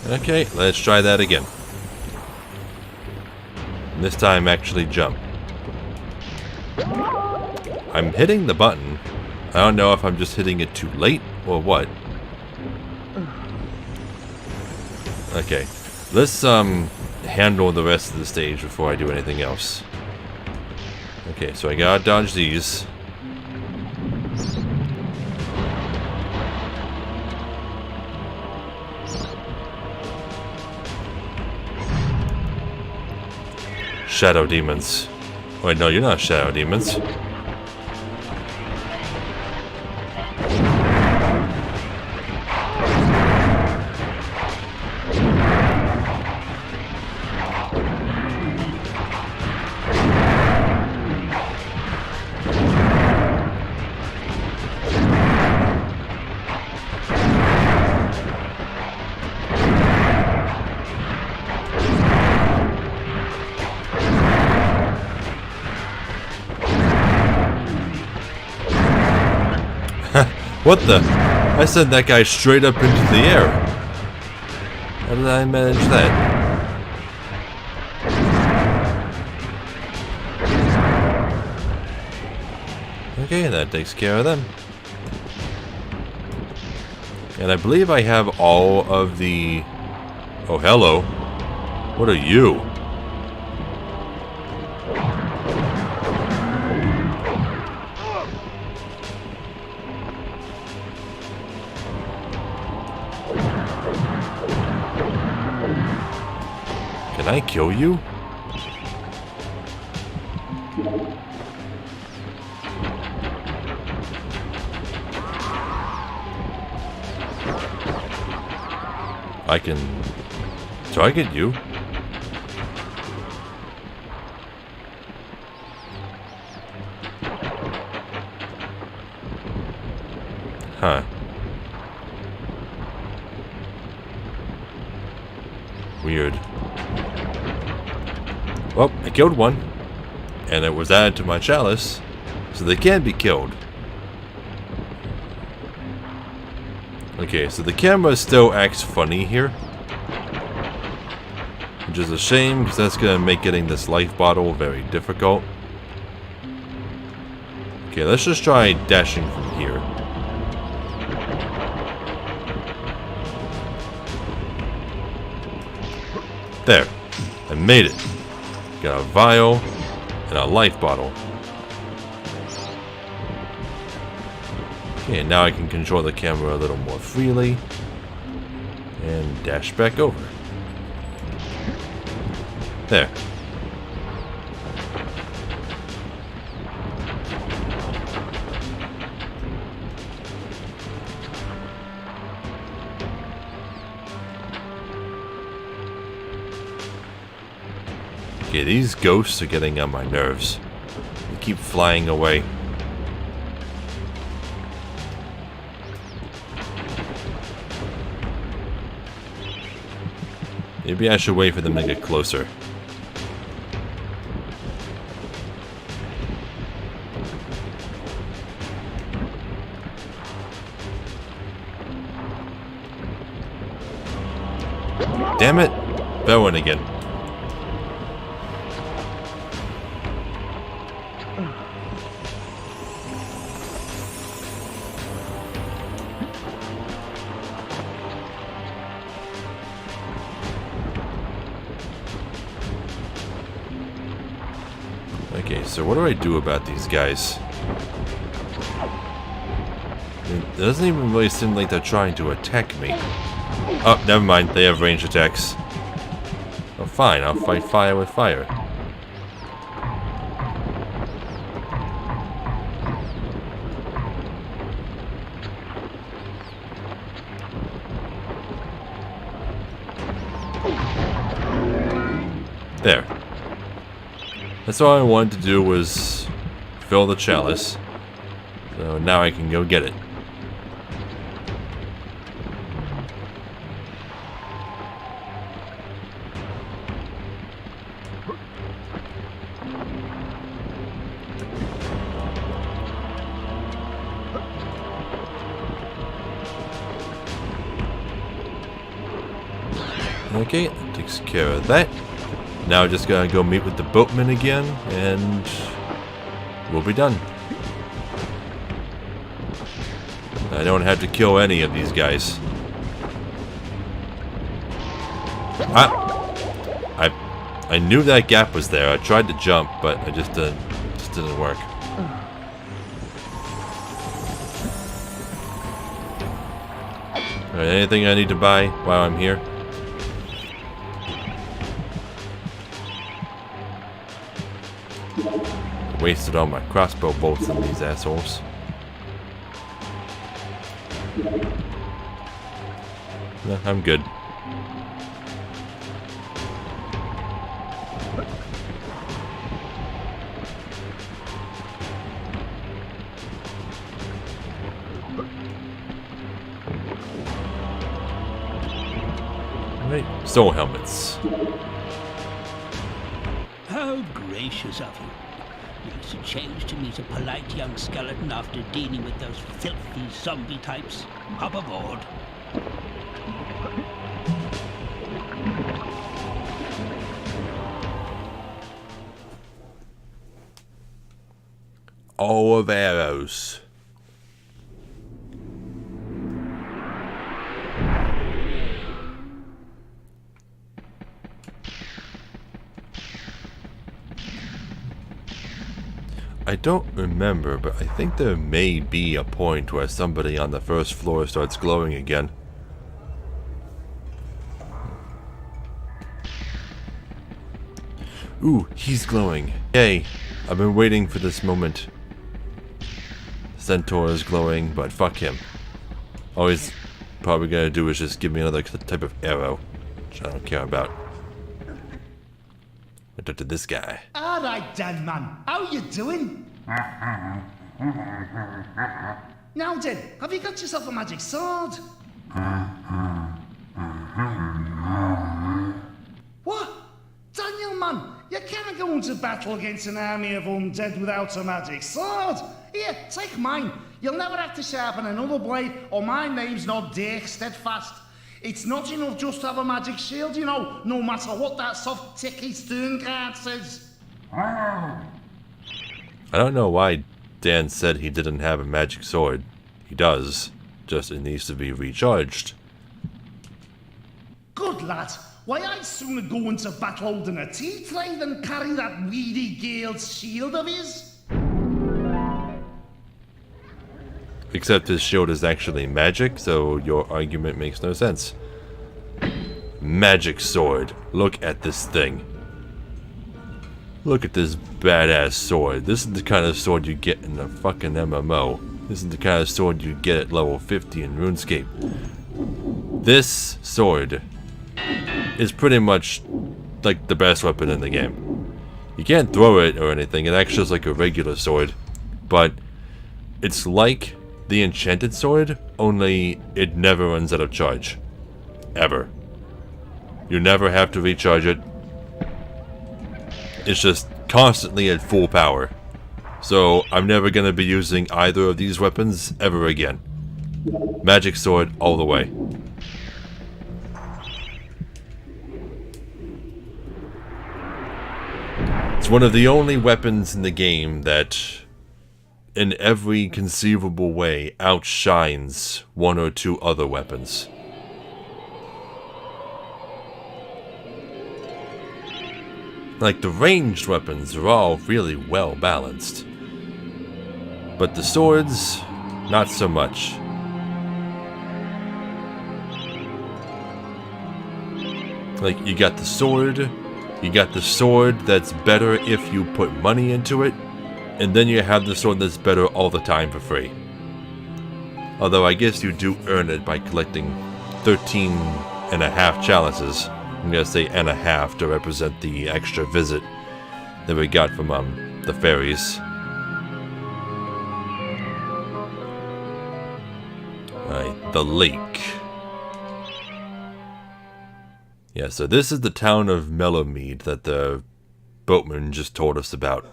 Okay, let's try that again. And this time, actually jump. I'm hitting the button. I don't know if I'm just hitting it too late or what. Okay, let's handle the rest of the stage before I do anything else. Okay, so I gotta dodge these. Shadow demons. Wait, no, you're not shadow demons. What the? I sent that guy straight up into the air. How did I manage that? Okay, that takes care of them. And I believe I have all of the... Oh, hello. What are you? Can I kill you? I can target you. Huh. Weird. Well, I killed one, and it was added to my chalice, so they can be killed. Okay, so the camera still acts funny here, which is a shame because that's going to make getting this life bottle very difficult. Okay, let's just try dashing from here. There, I made it. Got a vial and a life bottle. Okay, now I can control the camera a little more freely and dash back over. There. Okay, these ghosts are getting on my nerves. They keep flying away. Maybe I should wait for them to get closer. Damn it! Fell in again. Okay, so what do I do about these guys? It doesn't even really seem like they're trying to attack me. Oh, never mind. They have ranged attacks. Oh, fine. I'll fight fire with fire. There. That's all I wanted to do was fill the chalice. So now I can go get it. Okay, that takes care of that. Now just gotta go meet with the boatman again, and we'll be done. I don't have to kill any of these guys. I knew that gap was there. I tried to jump, but it just didn't work. Alright, anything I need to buy while I'm here? Wasted all my crossbow bolts on these assholes. No, I'm good. Alright, soul helmets. How gracious of you. Makes a change to meet a polite young skeleton after dealing with those filthy zombie types. Hop aboard. All of arrows. I don't remember, but I think there may be a point where somebody on the first floor starts glowing again. Ooh, he's glowing. Yay! I've been waiting for this moment. Centaur is glowing, but fuck him. All he's probably gonna do is just give me another type of arrow, which I don't care about. I talked to this guy. Alright then, man. How you doing? Now then, have you got yourself a magic sword? What? Daniel, man, you can't go into battle against an army of undead without a magic sword. Here, take mine. You'll never have to sharpen another blade, or my name's not Dick Steadfast. It's not enough just to have a magic shield, you know, no matter what that soft ticky stern card says. I don't know why Dan said he didn't have a magic sword. He does, just it needs to be recharged. Good lad. Why, I'd sooner go into battle holding a tea tray than carry that weedy Gale's shield of his. Except his shield is actually magic, so your argument makes no sense. Magic sword. Look at this thing. Look at this badass sword. This is the kind of sword you get in a fucking MMO. This is the kind of sword you get at level 50 in RuneScape. This sword is pretty much like the best weapon in the game. You can't throw it or anything. It acts just like a regular sword, but it's like the enchanted sword, only it never runs out of charge. Ever. You never have to recharge it. It's just constantly at full power. So I'm never going to be using either of these weapons ever again. Magic sword all the way. It's one of the only weapons in the game that in every conceivable way outshines one or two other weapons. Like, the ranged weapons are all really well balanced, but the swords, not so much. Like, you got the sword that's better if you put money into it, and then you have the sword that's better all the time for free. Although I guess you do earn it by collecting 13.5 chalices. I'm gonna say and a half to represent the extra visit that we got from the fairies. Alright, the lake. Yeah, so this is the town of Mellowmead that the boatman just told us about.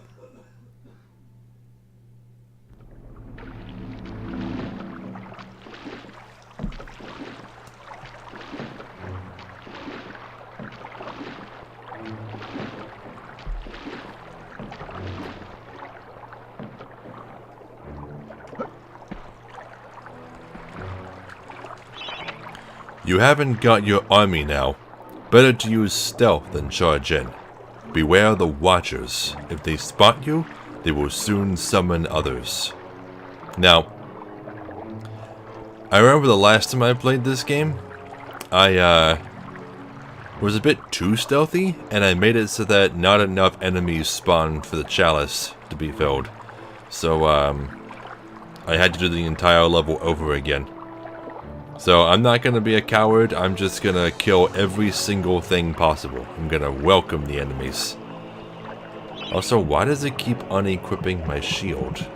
You haven't got your army now. Better to use stealth than charge in. Beware the Watchers. If they spot you, they will soon summon others. Now, I remember the last time I played this game, I was a bit too stealthy, and I made it so that not enough enemies spawned for the chalice to be filled. So, I had to do the entire level over again. So I'm not going to be a coward, I'm just going to kill every single thing possible. I'm going to welcome the enemies. Also, why does it keep unequipping my shield?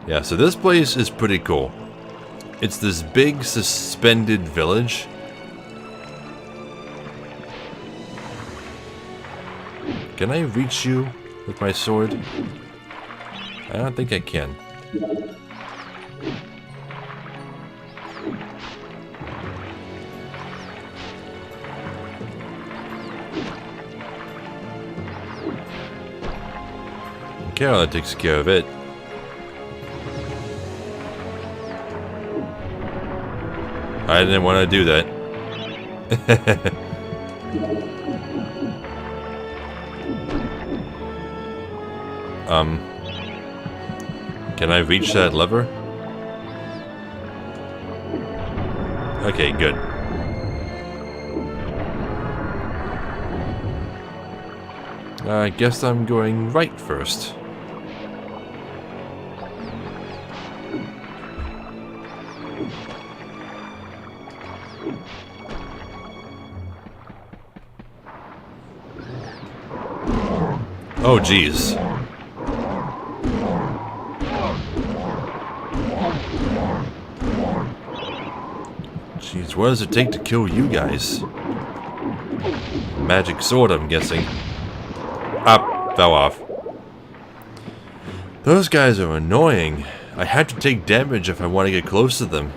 Yeah, so this place is pretty cool. It's this big suspended village. Can I reach you with my sword? I don't think I can. Carol takes care of it. I didn't want to do that. Can I reach that lever? Okay, good. I guess I'm going right first. Oh, geez. Jeez, what does it take to kill you guys? Magic sword, I'm guessing. Ah, fell off. Those guys are annoying. I have to take damage if I want to get close to them.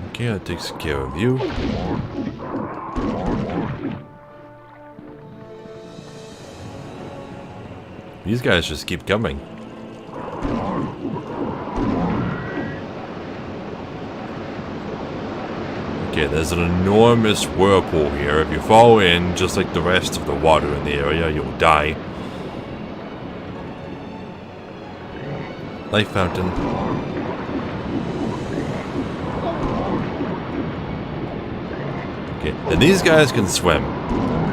Okay, that takes care of you. These guys just keep coming. Okay, there's an enormous whirlpool here. If you fall in, just like the rest of the water in the area, you'll die. Life fountain. Okay, and these guys can swim.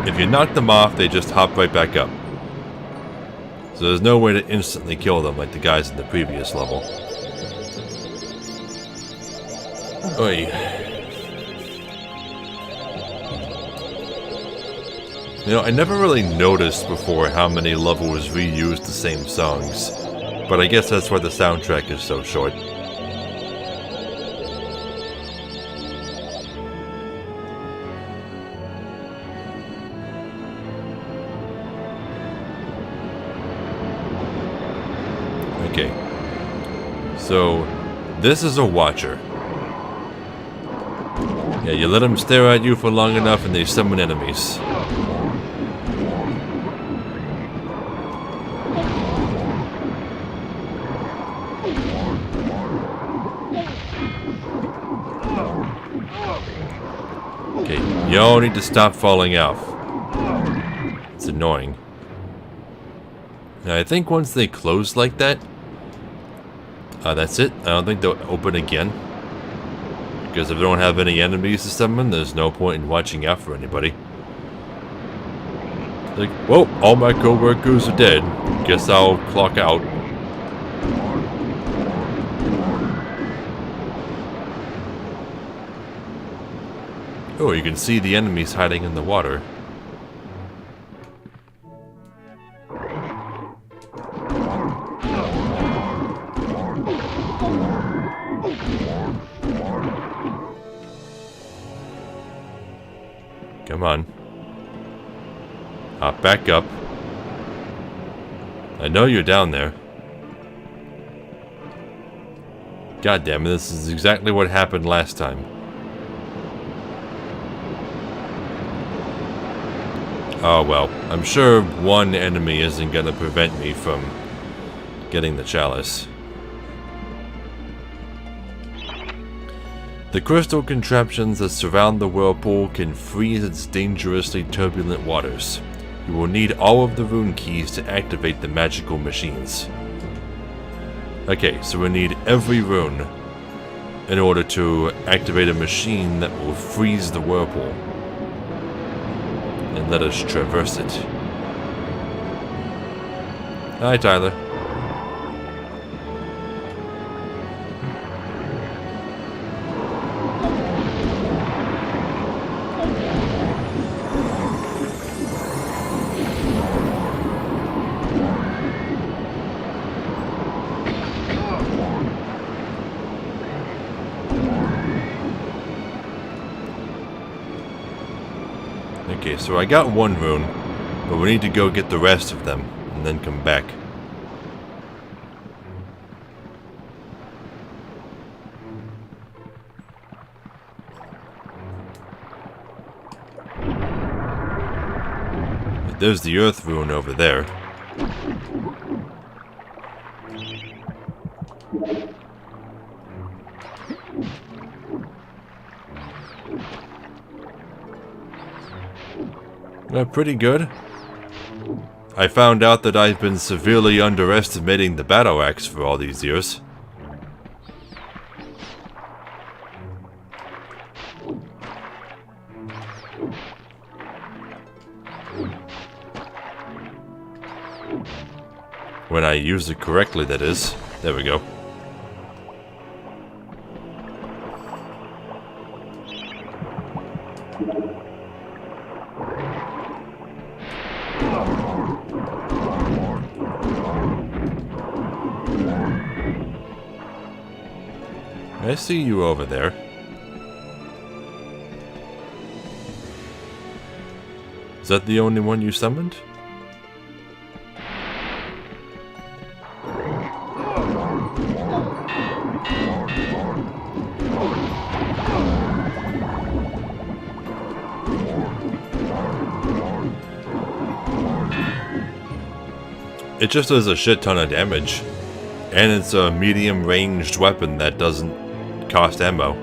If you knock them off, they just hop right back up. So there's no way to instantly kill them like the guys in the previous level. Oy. You know, I never really noticed before how many levels reused the same songs. But I guess that's why the soundtrack is so short. Okay, so this is a watcher. Yeah, you let them stare at you for long enough and they summon enemies. Okay, you all need to stop falling off. It's annoying. Now, I think once they close like that, that's it. I don't think they'll open again. Because if they don't have any enemies to summon, there's no point in watching out for anybody. Like, well, all my co-workers are dead. Guess I'll clock out. Oh, you can see the enemies hiding in the water. Come on. Hop back up. I know you're down there. God damn it, this is exactly what happened last time. Oh well, I'm sure one enemy isn't gonna prevent me from getting the chalice. The crystal contraptions that surround the whirlpool can freeze its dangerously turbulent waters. You will need all of the rune keys to activate the magical machines. Okay, so we need every rune in order to activate a machine that will freeze the whirlpool and let us traverse it. Hi, Tyler. Okay, so I got one rune, but we need to go get the rest of them, and then come back. There's the earth rune over there. Pretty good. I found out that I've been severely underestimating the battle axe for all these years. When I use it correctly, that is. There we go. I see you over there. Is that the only one you summoned? It just does a shit ton of damage. And it's a medium ranged weapon that doesn't cost ammo.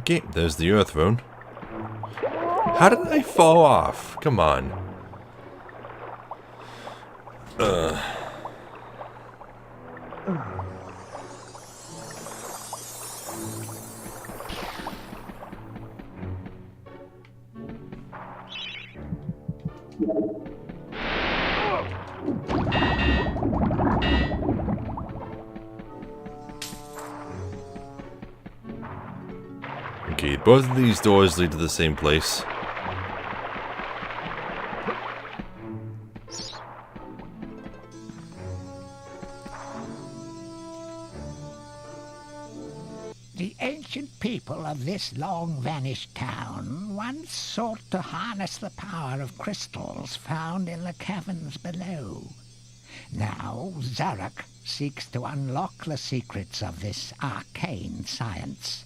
Okay, there's the earth rune. How did I fall off? Come on. Okay, both of these doors lead to the same place. The ancient people of this long-vanished town once sought to harness the power of crystals found in the caverns below. Now, Zarok seeks to unlock the secrets of this arcane science.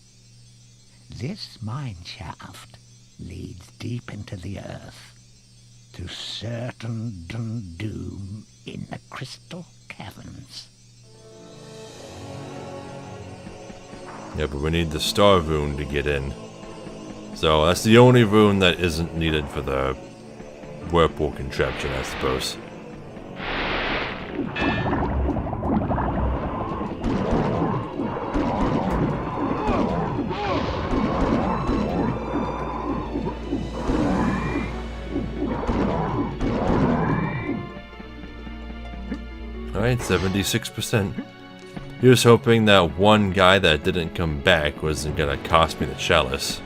This mine shaft leads deep into the earth, to certain doom in the crystal caverns. Yeah, but we need the star rune to get in. So that's the only rune that isn't needed for the whirlpool contraption, I suppose. Alright, 76%. Here's hoping that one guy that didn't come back wasn't gonna cost me the chalice.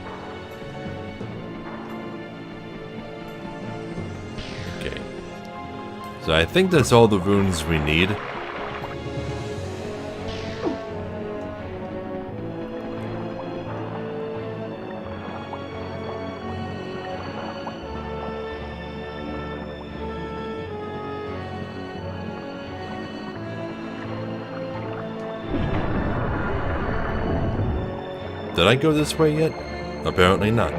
Okay. So I think that's all the runes we need. Did I go this way yet? Apparently not.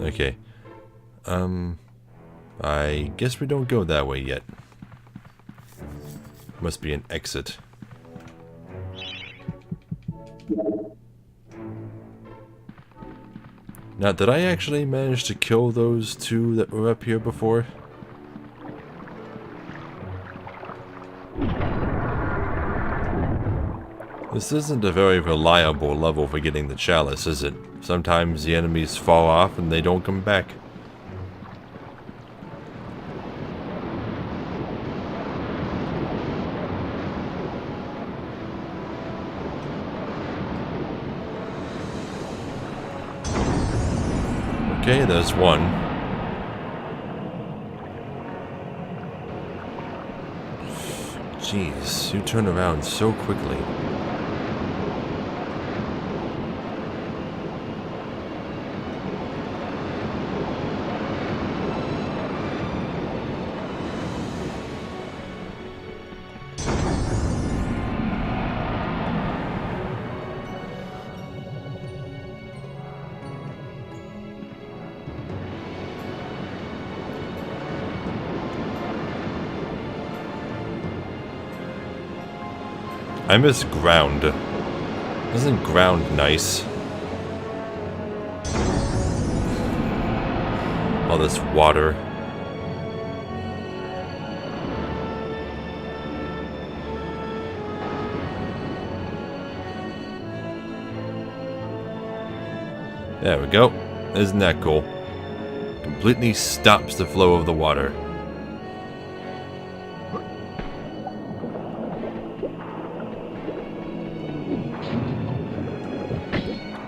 Okay. I guess we don't go that way yet. Must be an exit. Now, did I actually manage to kill those two that were up here before? This isn't a very reliable level for getting the chalice, is it? Sometimes the enemies fall off and they don't come back. Okay, there's one. Jeez, you turn around so quickly. I miss ground. Isn't ground nice? All this water. There we go. Isn't that cool? Completely stops the flow of the water.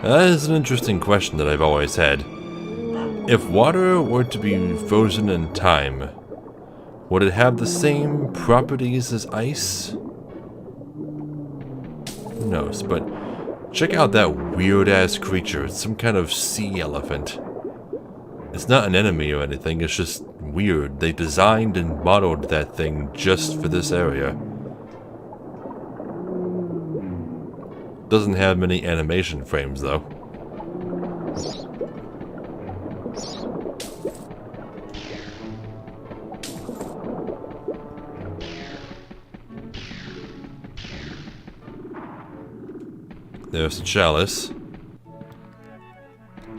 That is an interesting question that I've always had. If water were to be frozen in time, would it have the same properties as ice? Who knows, but check out that weird-ass creature. It's some kind of sea elephant. It's not an enemy or anything, it's just weird. They designed and modeled that thing just for this area. Doesn't have many animation frames, though. There's the chalice.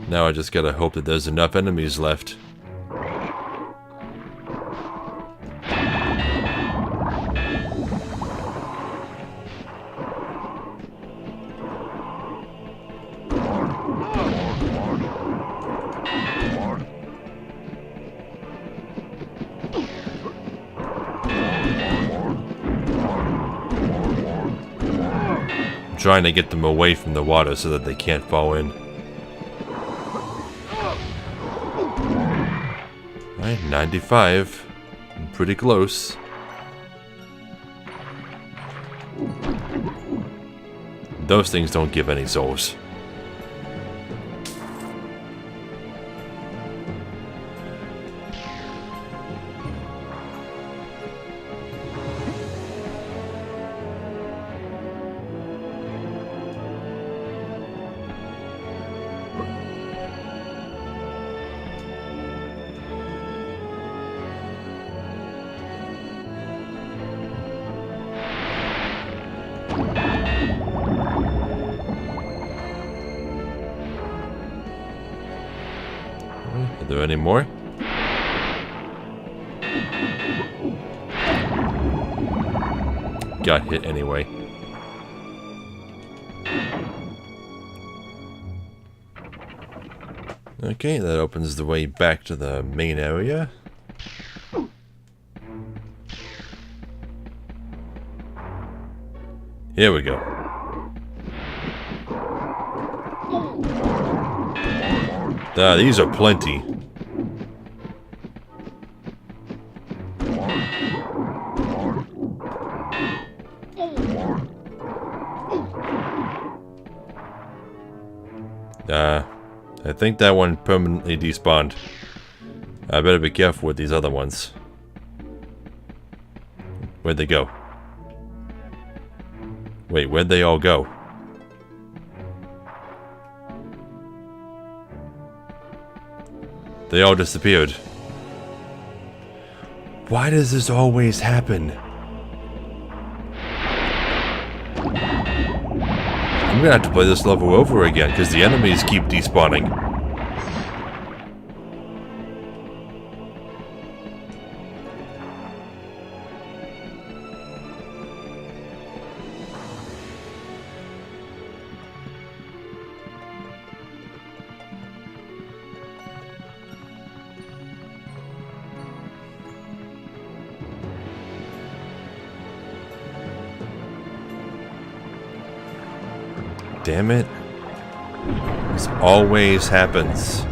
Now I just gotta hope that there's enough enemies left. Trying to get them away from the water so that they can't fall in. Alright, 95. I'm pretty close. Those things don't give any souls. Are there any more? Got hit anyway. Okay, that opens the way back to the main area. Here we go. These are plenty. I think that one permanently despawned. I better be careful with these other ones. Where'd they go? Wait, where'd they all go? They all disappeared. Why does this always happen? I'm gonna have to play this level over again because the enemies keep despawning. Damn it. This always happens.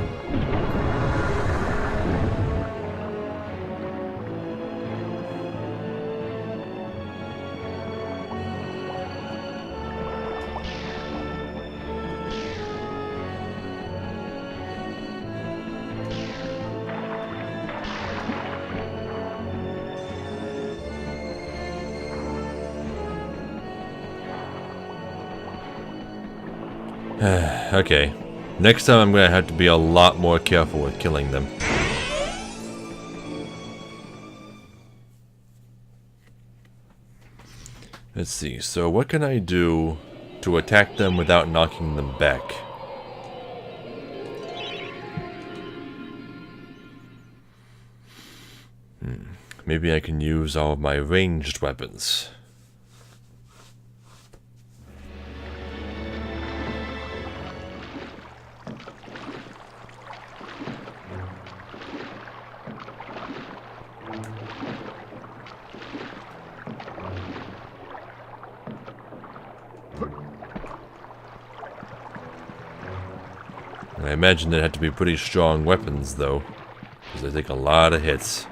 Okay. Next time I'm gonna have to be a lot more careful with killing them. Let's see, so what can I do to attack them without knocking them back? Maybe I can use all of my ranged weapons. I imagine they'd have to be pretty strong weapons, though, because they take a lot of hits.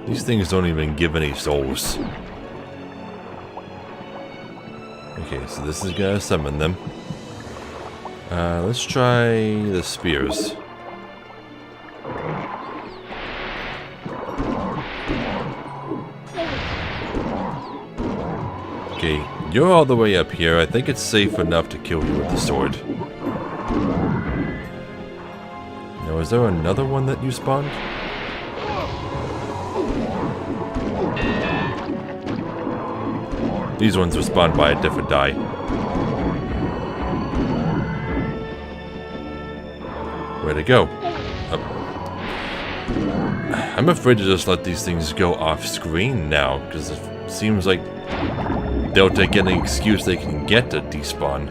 These things don't even give any souls. Okay, so this is gonna summon them. Let's try the spears. Okay, you're all the way up here. I think it's safe enough to kill you with the sword. Now, is there another one that you spawned? These ones respond by a different die. Where'd it go? Oh. I'm afraid to just let these things go off screen now, because it seems like they'll take any excuse they can get to despawn.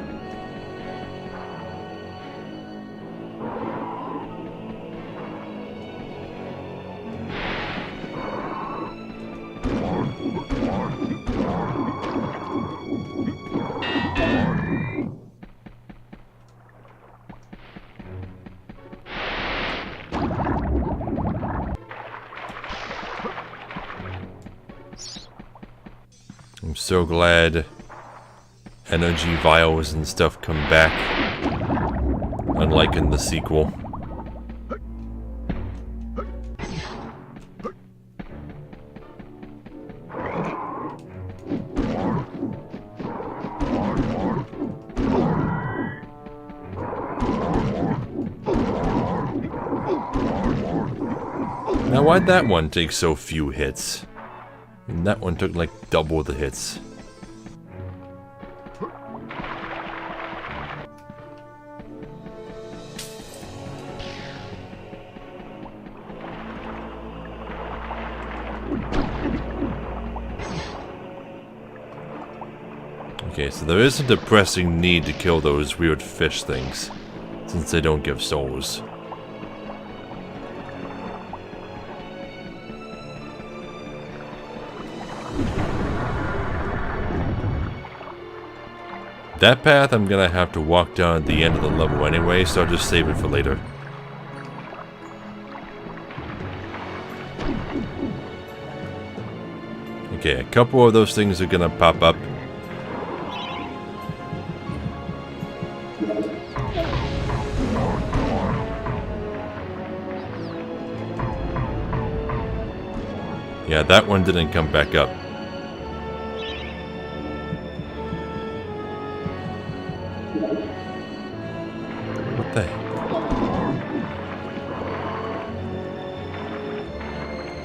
I'm so glad energy vials and stuff come back, unlike in the sequel. Now, why'd that one take so few hits? And that one took like double the hits. Okay, so there isn't a pressing need to kill those weird fish things, since they don't give souls. that path I'm gonna have to walk down at the end of the level anyway, so I'll just save it for later. Okay, a couple of those things are gonna pop up. Yeah, that one didn't come back up. What the heck?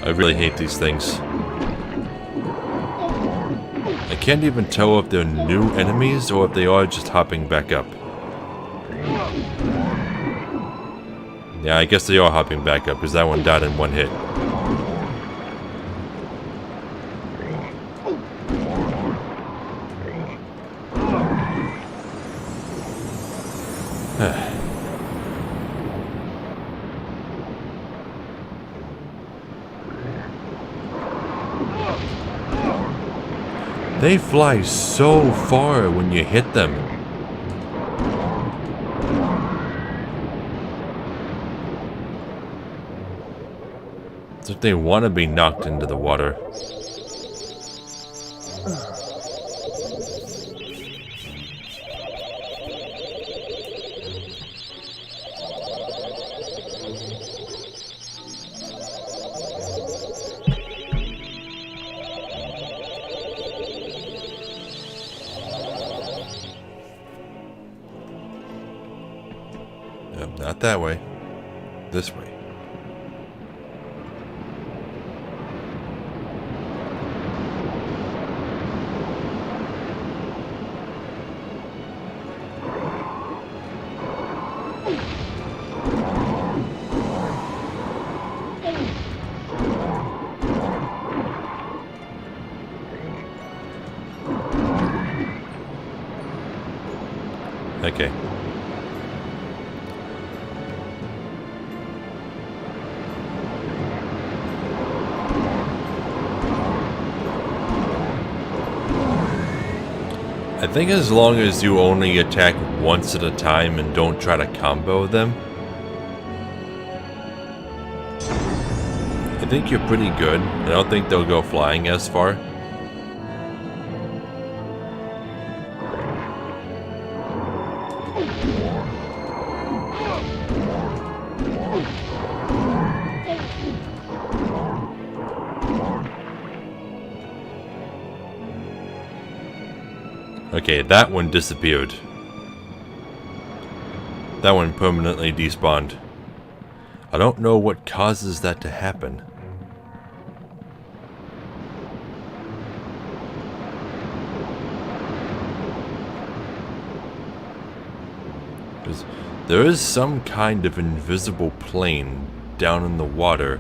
I really hate these things. I can't even tell if they're new enemies or if they are just hopping back up. Yeah, I guess they are hopping back up because that one died in one hit. They fly so far when you hit them. It's if they want to be knocked into the water. Not that way. This way. Okay. I think as long as you only attack once at a time and don't try to combo them, I think you're pretty good. I don't think they'll go flying as far. Okay, that one disappeared. That one permanently despawned. I don't know what causes that to happen. Because there is some kind of invisible plane down in the water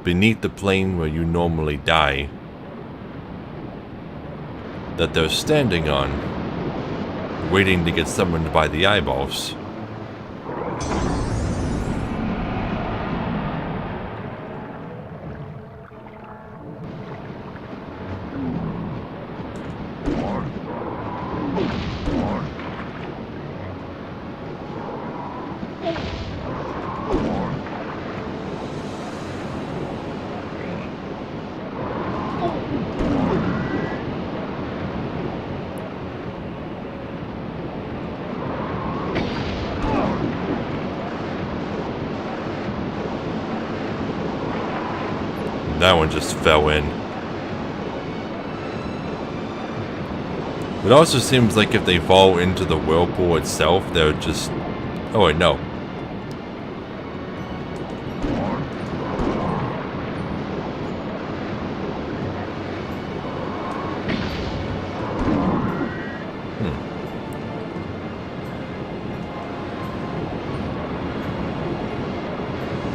beneath the plane where you normally die that they're standing on, waiting to get summoned by the eyeballs. That one just fell in. It also seems like if they fall into the whirlpool itself, they're just... Oh wait, no.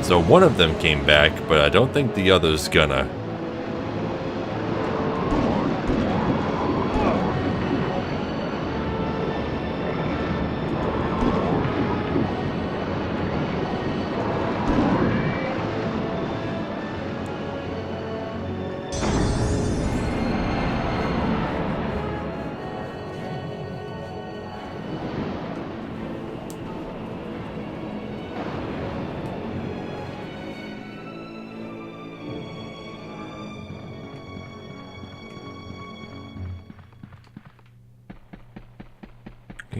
So one of them came back, but I don't think the other's gonna.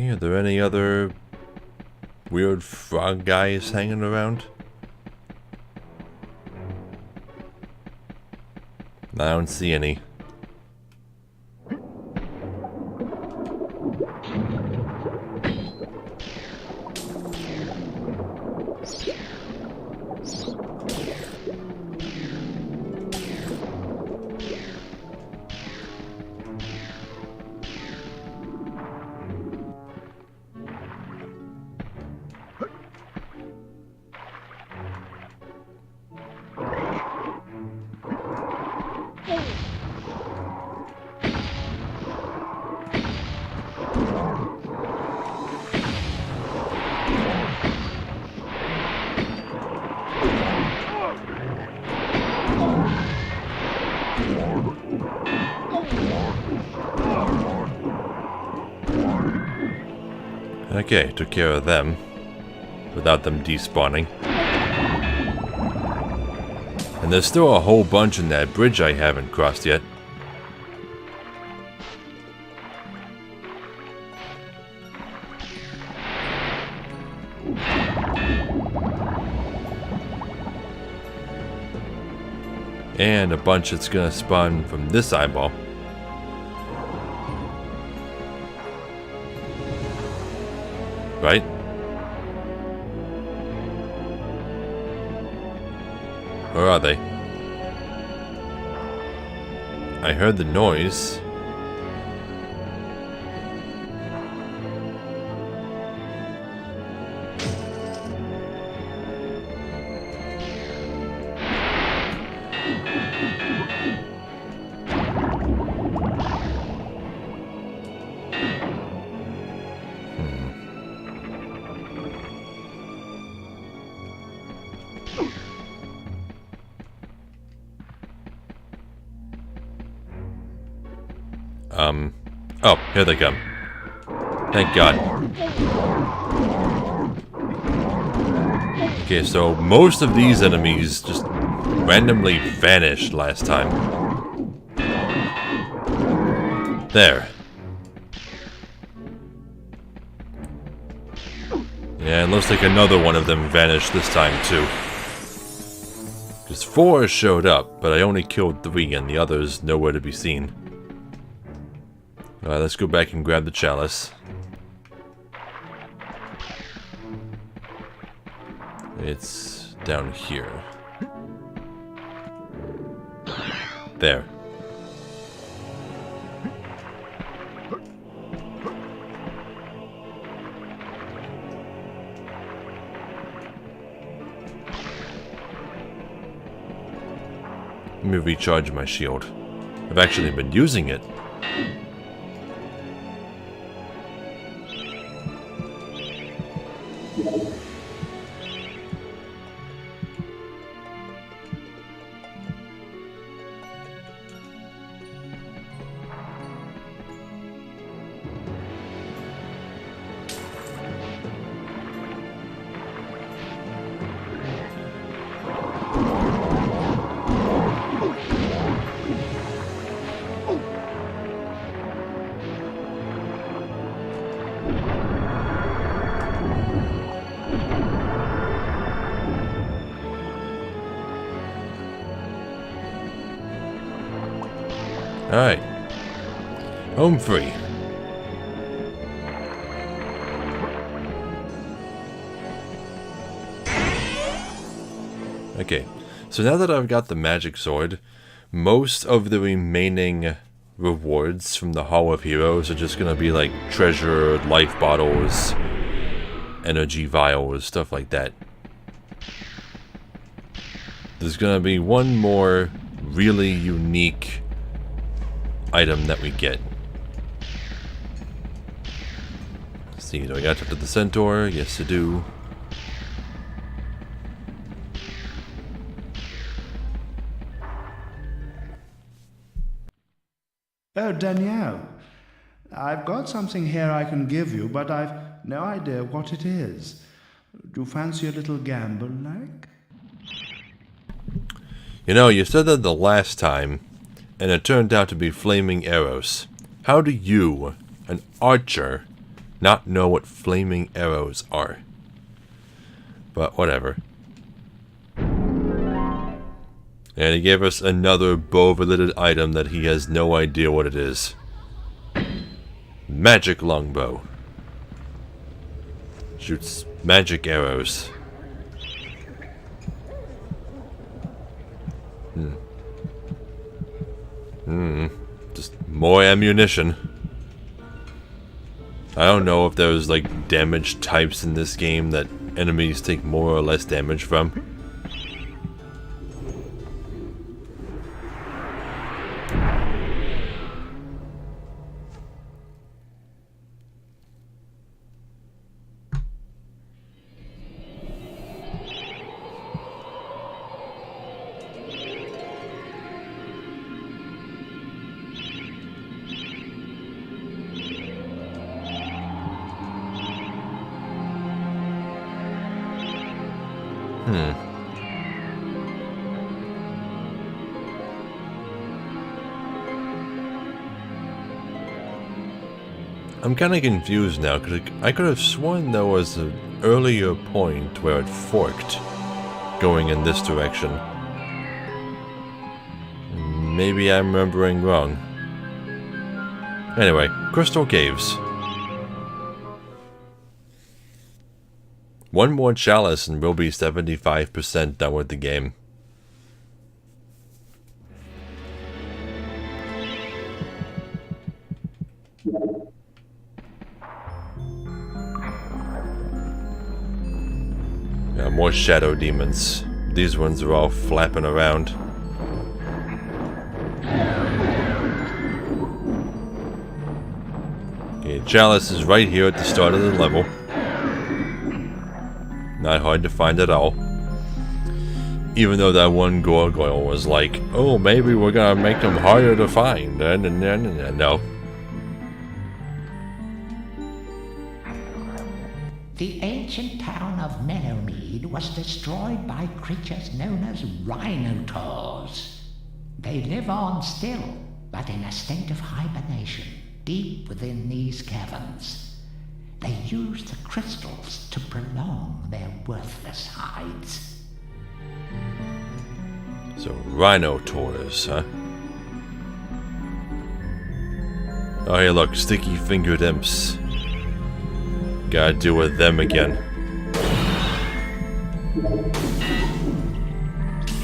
Okay, are there any other weird frog guys hanging around? I don't see any. Okay, took care of them without them despawning. And there's still a whole bunch in that bridge I haven't crossed yet. And a bunch that's gonna spawn from this eyeball. Right? Where are they? I heard the noise. Oh, here they come. Thank God. Okay, so most of these enemies just randomly vanished last time. There. Yeah, it looks like another one of them vanished this time too. Because 4 showed up, but I only killed 3 and the others nowhere to be seen. Alright, let's go back and grab the chalice. It's down here. There. Let me recharge my shield. I've actually been using it. Alright. Home free. Okay, so now that I've got the magic sword, most of the remaining rewards from the Hall of Heroes are just gonna be like treasure, life bottles, energy vials, stuff like that. There's gonna be one more really unique item that we get. Let's see, do I got to talk to the centaur? Yes, I do. Oh, Danielle, I've got something here I can give you, but I've no idea what it is. Do you fancy a little gamble, like? You know, you said that the last time, and it turned out to be flaming arrows. How do you, an archer, not know what flaming arrows are. But whatever. And he gave us another bow-related item that he has no idea what it is. Magic longbow. Shoots magic arrows. Just more ammunition. I don't know if there's like damage types in this game that enemies take more or less damage from. I'm kind of confused now, because I could have sworn there was an earlier point where it forked, going in this direction. Maybe I'm remembering wrong. Anyway, Crystal Caves. One more chalice and we'll be 75% done with the game. More shadow demons. These ones are all flapping around. Okay, chalice is right here at the start of the level. Not hard to find at all. Even though that one gargoyle was like, oh, maybe we're gonna make them harder to find. No. The ancient town of Meadowmead was destroyed by creatures known as rhinotaurs. They live on still, but in a state of hibernation, deep within these caverns. They use the crystals to prolong their worthless hides. So, rhinotaurs, huh? Oh, hey, look, sticky-fingered imps. Gotta deal with them again.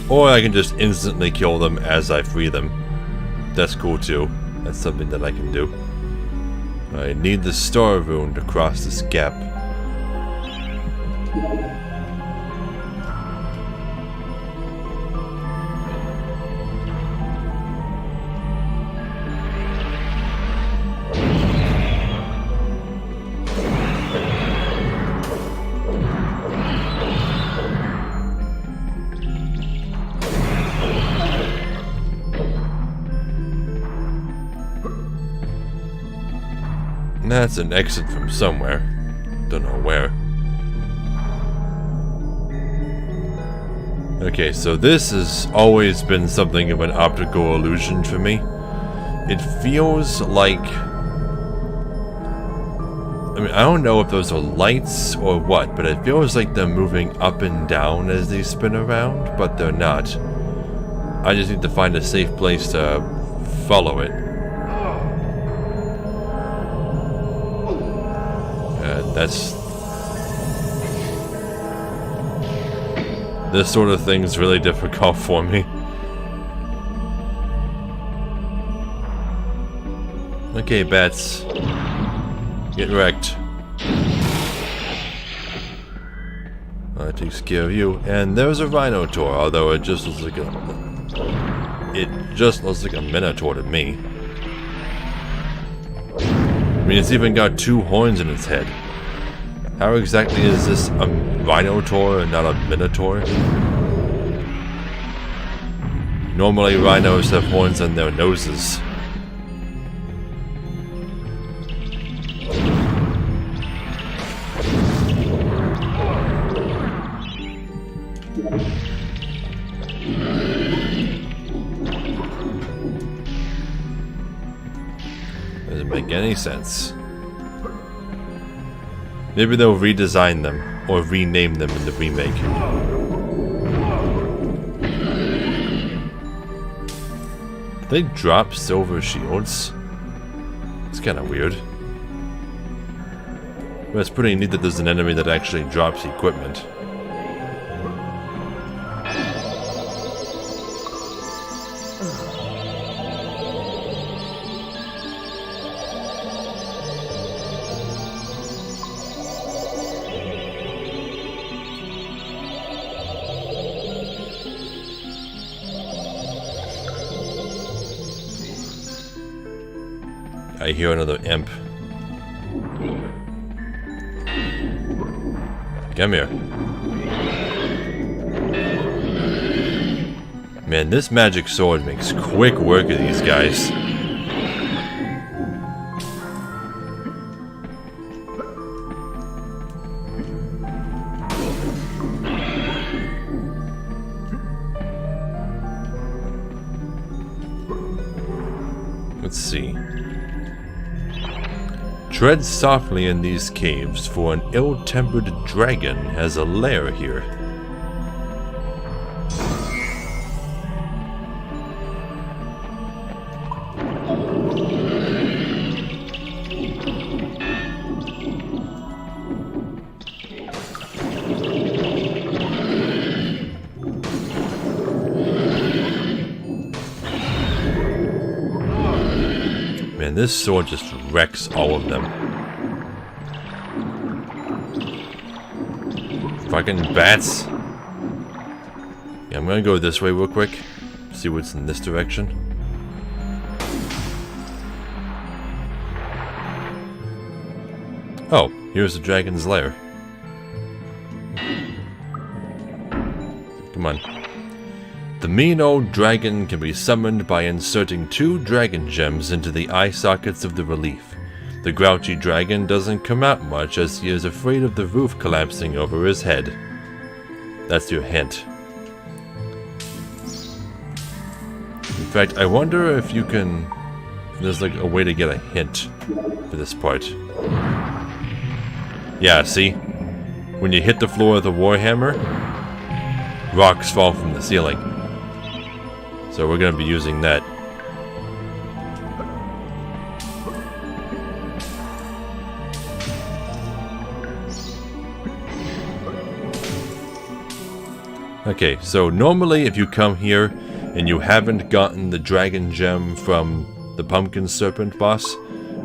Or I can just instantly kill them as I free them. That's cool too. That's something that I can do. I need the star rune to cross this gap. That's an exit from somewhere. Don't know where. Okay, so this has always been something of an optical illusion for me. It feels like... I mean, I don't know if those are lights or what, but it feels like they're moving up and down as they spin around, but they're not. I just need to find a safe place to follow it. That's... This sort of thing is really difficult for me. Okay, bats. Get wrecked. That takes care of you. And there's a rhinotaur, although it just looks like a... It just looks like a minotaur to me. I mean, it's even got 2 horns in its head. How exactly is this a rhinotaur and not a minotaur? Normally rhinos have horns on their noses. Doesn't make any sense. Maybe they'll redesign them, or rename them in the remake. They drop silver shields? It's kinda weird. But it's pretty neat that there's an enemy that actually drops equipment. I hear another imp. Come here. Man, this magic sword makes quick work of these guys. Let's see. Tread softly in these caves, for an ill-tempered dragon has a lair here. Man, this sword just wrecks all of them. Fucking bats. Yeah, I'm gonna go this way real quick. See what's in this direction. Oh, here's the dragon's lair. Come on. The mean old dragon can be summoned by inserting 2 dragon gems into the eye sockets of the relief. The grouchy dragon doesn't come out much as he is afraid of the roof collapsing over his head. That's your hint. In fact, I wonder if you can... if there's like a way to get a hint for this part. Yeah, see? When you hit the floor of the Warhammer, rocks fall from the ceiling. So we're going to be using that. Okay, so normally if you come here and you haven't gotten the dragon gem from the pumpkin serpent boss,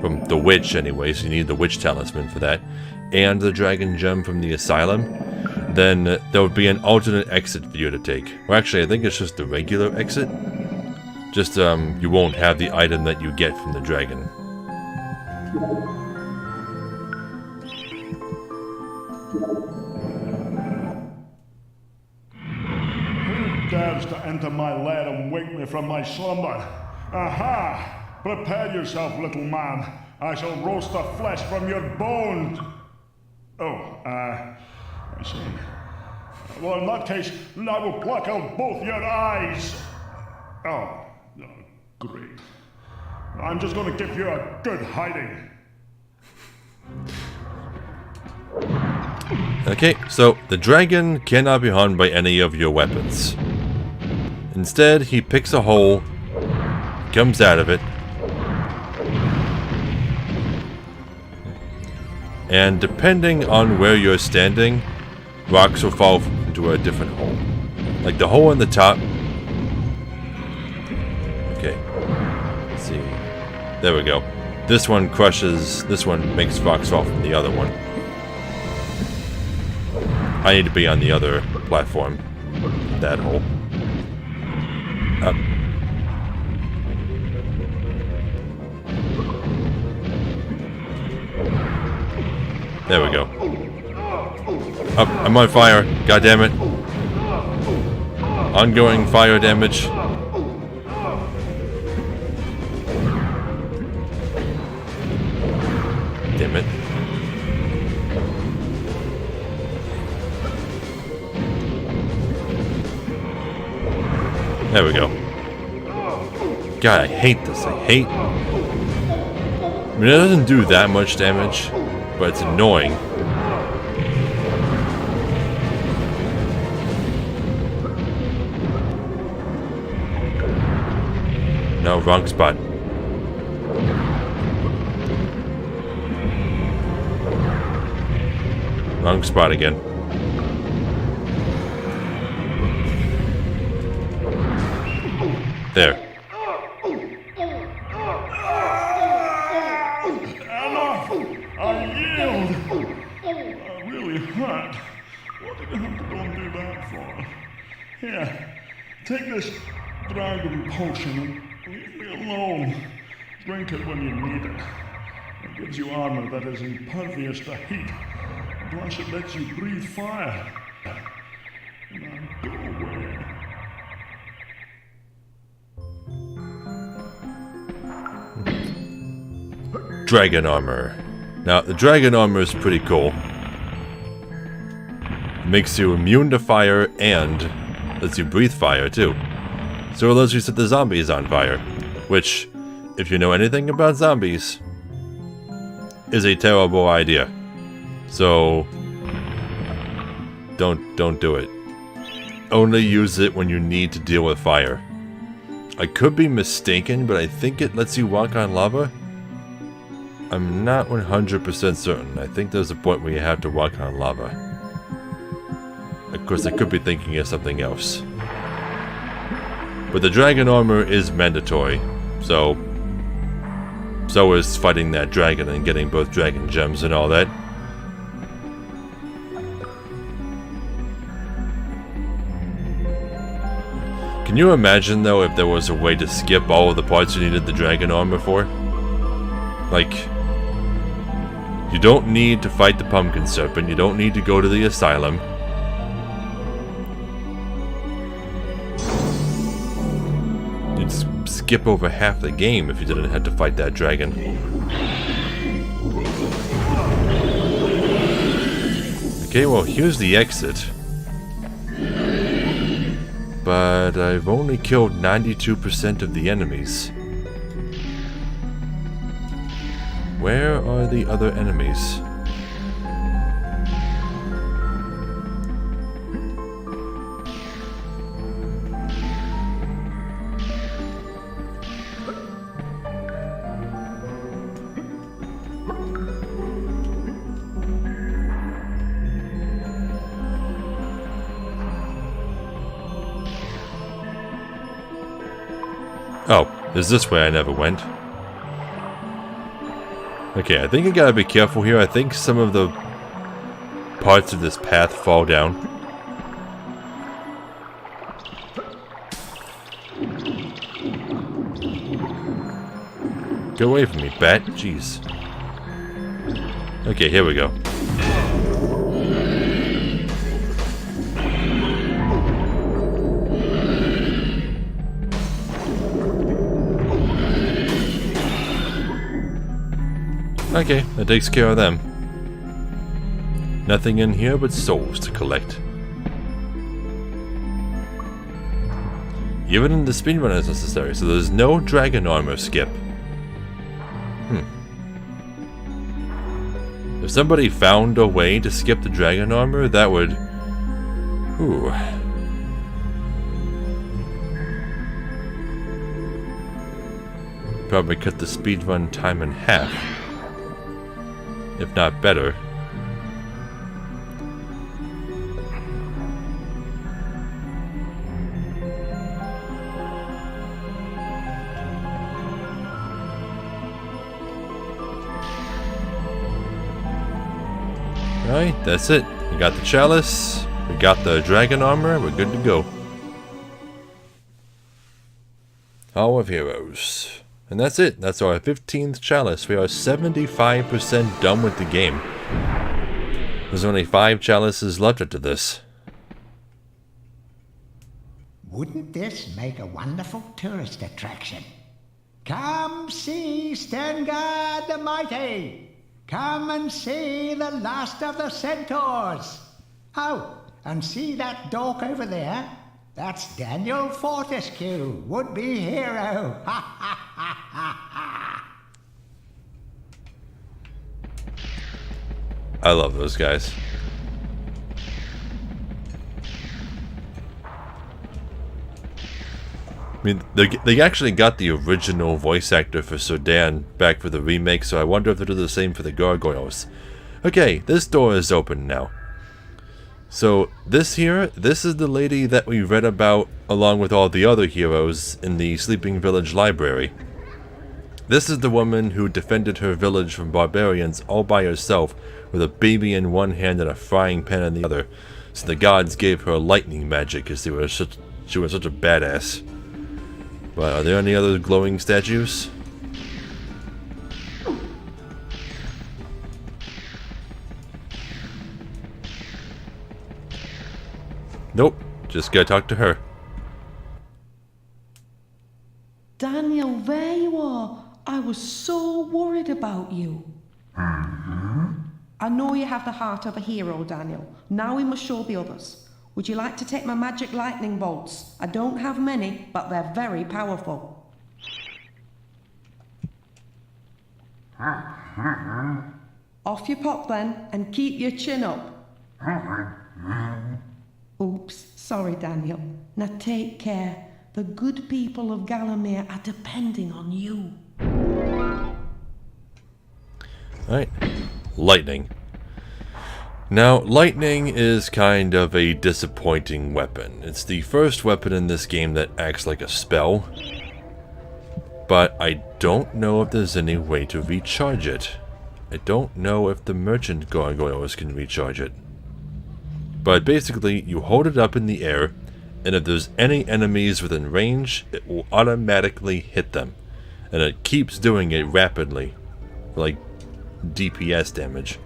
from the witch anyway, so you need the witch talisman for that, and the dragon gem from the asylum, then there would be an alternate exit for you to take. Well, actually, I think it's just the regular exit. Just, you won't have the item that you get from the dragon. Who dares to enter my lair and wake me from my slumber? Aha! Prepare yourself, little man. I shall roast the flesh from your bones. Oh, I see. Well, in that case, I will pluck out both your eyes. Oh, great. I'm just going to give you a good hiding. Okay, so the dragon cannot be harmed by any of your weapons. Instead, he picks a hole, comes out of it, and depending on where you're standing, rocks will fall into a different hole. Like the hole in the top. Okay. Let's see. There we go. This one crushes, this one makes rocks fall from the other one. I need to be on the other platform. That hole. Up. There we go. Up, I'm on fire. God damn it. Ongoing fire damage. Damn it. There we go. God, I hate this. I hate... I mean, it doesn't do that much damage, but it's annoying. No, wrong spot. Wrong spot again. There. Enough! I yield! That really hurt. What did you have to go and do that for? Here, take this dragon potion and leave me alone. Drink it when you need it. It gives you armor that is impervious to heat. Plus it lets you breathe fire. Now go away. Dragon armor. Now, the dragon armor is pretty cool. Makes you immune to fire and lets you breathe fire too. So it lets you set the zombies on fire. Which, if you know anything about zombies, is a terrible idea. So don't do it. Only use it when you need to deal with fire. I could be mistaken, but I think it lets you walk on lava. I'm not 100% certain. I think there's a point where you have to walk on lava. Of course, I could be thinking of something else. But the dragon armor is mandatory, so is fighting that dragon and getting both dragon gems and all that. Can you imagine, though, if there was a way to skip all of the parts you needed the dragon armor for? Like, you don't need to fight the pumpkin serpent, you don't need to go to the asylum. You'd skip over half the game if you didn't have to fight that dragon. Okay, well, here's the exit. But I've only killed 92% of the enemies. Where are the other enemies? Oh, there's this way I never went. Okay, I think I gotta be careful here. I think some of the parts of this path fall down. Get away from me, bat. Jeez. Okay, here we go. Okay, that takes care of them. Nothing in here but souls to collect. Even in the speedrun is necessary, so there's no dragon armor skip. If somebody found a way to skip the dragon armor, that would... Ooh. Probably cut the speedrun time in half. If not better. Alright, that's it. We got the chalice, we got the dragon armor, we're good to go. Hall of Heroes. And that's it. That's our 15th chalice. We are 75% done with the game. There's only 5 chalices left after this. Wouldn't this make a wonderful tourist attraction? Come see Sterngard the Mighty! Come and see the last of the centaurs! Oh, and see that dork over there? That's Daniel Fortescue, would-be hero! Ha ha ha ha ha! I love those guys. I mean, they actually got the original voice actor for Sudan back for the remake, so I wonder if they'll do the same for the gargoyles. Okay, this door is open now. So, this is the lady that we read about along with all the other heroes in the Sleeping Village library. This is the woman who defended her village from barbarians all by herself with a baby in one hand and a frying pan in the other. So the gods gave her lightning magic because she was such a badass. But are there any other glowing statues? Nope, just gotta talk to her. Daniel, there you are. I was so worried about you. I know you have the heart of a hero, Daniel. Now we must show the others. Would you like to take my magic lightning bolts? I don't have many, but they're very powerful. Off you pop then, and keep your chin up. Oops, sorry Daniel. Now take care. The good people of Gallowmere are depending on you. Alright. Lightning. Now, lightning is kind of a disappointing weapon. It's the first weapon in this game that acts like a spell. But I don't know if there's any way to recharge it. I don't know if the merchant gargoyles can recharge it. But basically, you hold it up in the air, and if there's any enemies within range, it will automatically hit them. And it keeps doing it rapidly, like DPS damage.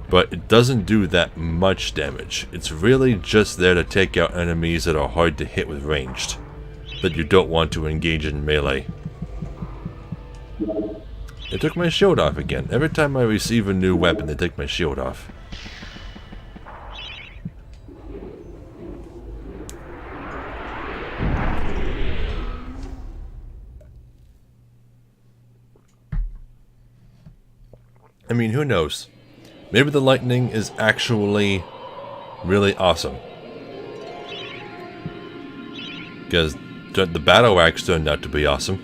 But it doesn't do that much damage. It's really just there to take out enemies that are hard to hit with ranged, that you don't want to engage in melee. They took my shield off again. Every time I receive a new weapon, they take my shield off. I mean, who knows? Maybe the lightning is actually really awesome. Because the battle axe turned out to be awesome.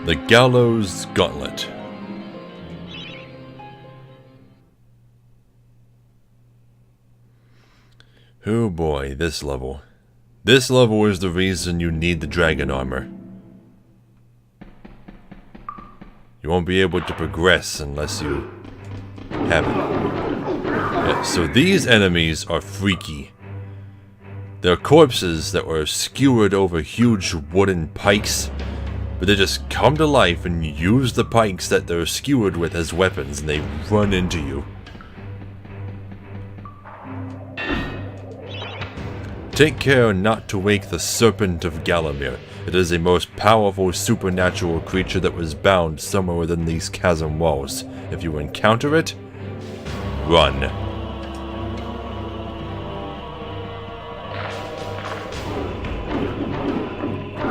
The Gallows Gauntlet. Oh boy, this level. This level is the reason you need the dragon armor. You won't be able to progress unless you have it. Yeah, so these enemies are freaky. They're corpses that were skewered over huge wooden pikes, but they just come to life and use the pikes that they're skewered with as weapons, and they run into you. Take care not to wake the Serpent of Galilee. It is a most powerful supernatural creature that was bound somewhere within these chasm walls. If you encounter it, run.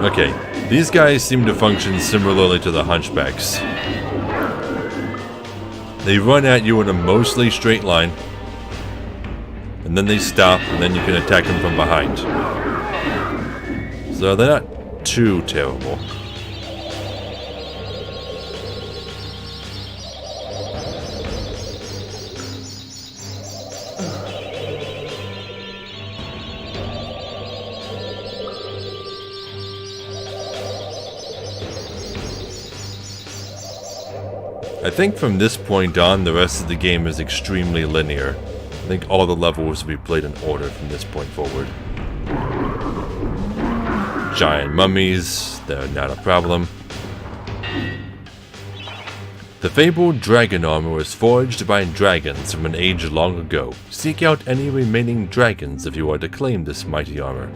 Okay, these guys seem to function similarly to the hunchbacks. They run at you in a mostly straight line, and then they stop, and then you can attack them from behind. So they're not too terrible. I think from this point on, the rest of the game is extremely linear. I think all the levels will be played in order from this point forward. Giant mummies, they're not a problem. The fabled dragon armor was forged by dragons from an age long ago. Seek out any remaining dragons if you are to claim this mighty armor.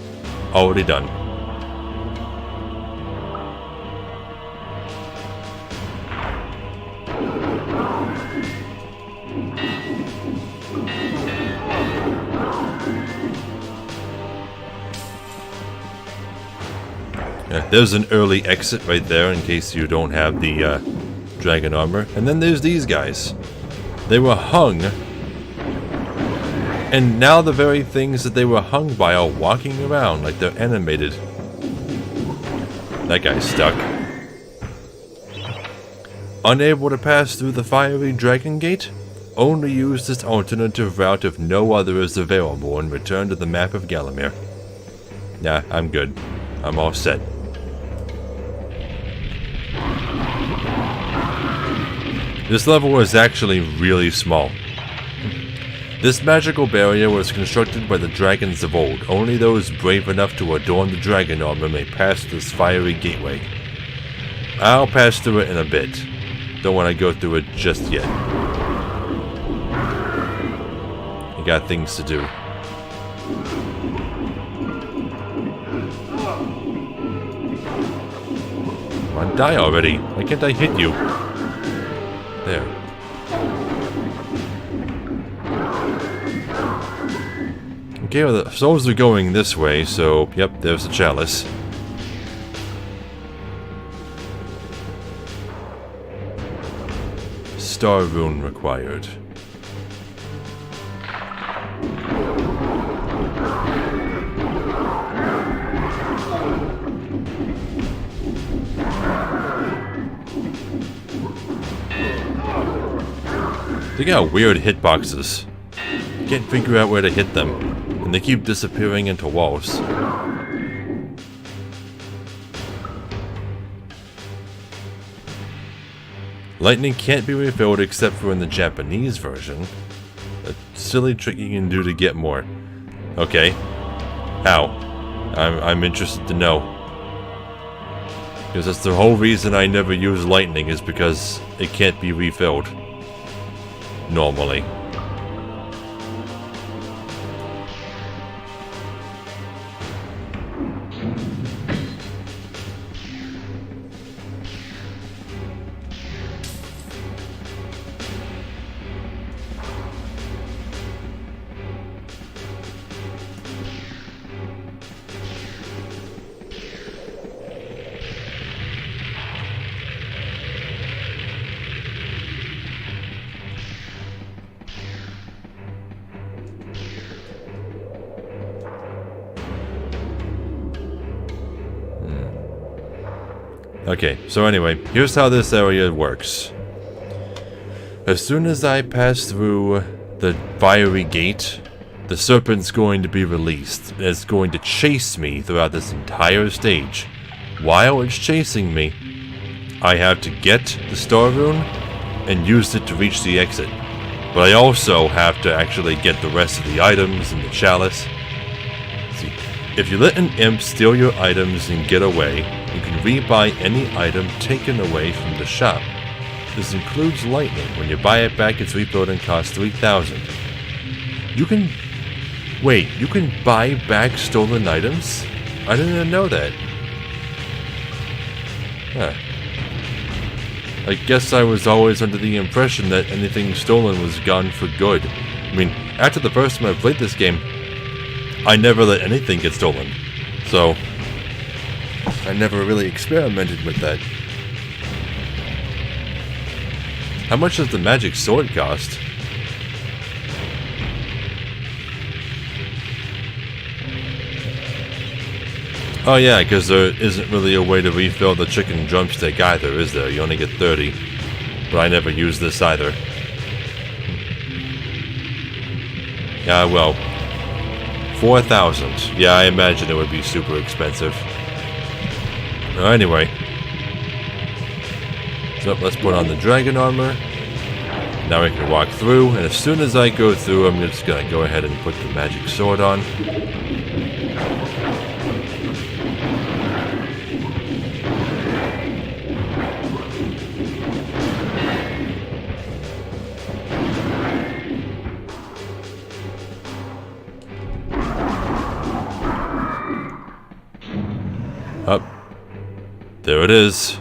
Already done. there's an early exit right there in case you don't have the dragon armor. And then there's these guys. They were hung. And now the very things that they were hung by are walking around like they're animated. That guy's stuck. Unable to pass through the fiery dragon gate? Only use this alternative route if no other is available and return to the map of Gallowmere. Nah, I'm good. I'm all set. This level is actually really small. This magical barrier was constructed by the dragons of old. Only those brave enough to adorn the dragon armor may pass this fiery gateway. I'll pass through it in a bit. Don't want to go through it just yet. I got things to do. Come on, die already. Why can't I hit you? There. Okay, well, the souls are going this way, so, yep, there's the chalice. Star rune required. They got weird hitboxes. Can't figure out where to hit them, and they keep disappearing into walls. Lightning can't be refilled except for in the Japanese version. A silly trick you can do to get more. Okay. How? I'm interested to know. Because that's the whole reason I never use lightning, is because it can't be refilled. Normally. Okay, so anyway, here's how this area works. As soon as I pass through the fiery gate, the serpent's going to be released. And it's going to chase me throughout this entire stage. While it's chasing me, I have to get the star rune and use it to reach the exit. But I also have to actually get the rest of the items and the chalice. See, if you let an imp steal your items and get away, you can rebuy any item taken away from the shop. This includes lightning. When you buy it back, its rebuilding costs 3,000. You can... Wait, you can buy back stolen items? I didn't even know that. Huh. I guess I was always under the impression that anything stolen was gone for good. I mean, after the first time I played this game, I never let anything get stolen. So, I never really experimented with that. How much does the magic sword cost? Oh yeah, because there isn't really a way to refill the chicken drumstick either, is there? You only get 30. But I never use this either. Yeah, well, 4,000. Yeah, I imagine it would be super expensive. Anyway. So let's put on the dragon armor. Now I can walk through, and as soon as I go through, I'm just gonna go ahead and put the magic sword on. Up. There it is.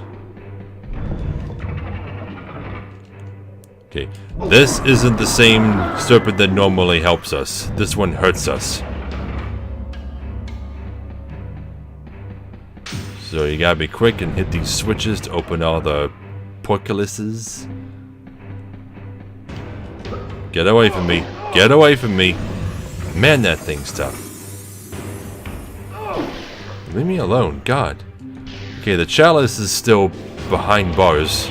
Okay, this isn't the same serpent that normally helps us. This one hurts us. So you gotta be quick and hit these switches to open all the portcullises. Get away from me. Get away from me. Man, that thing's tough. Leave me alone, God. Okay, the chalice is still behind bars.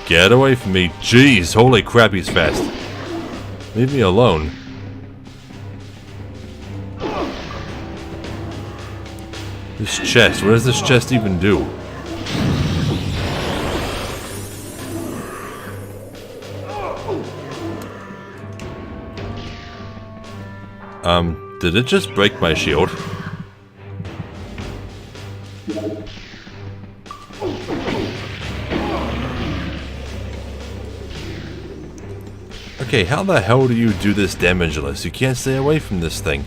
Get away from me. Jeez, holy crap, he's fast. Leave me alone. This chest, what does this chest even do? Did it just break my shield? Okay, how the hell do you do this damageless? You can't stay away from this thing.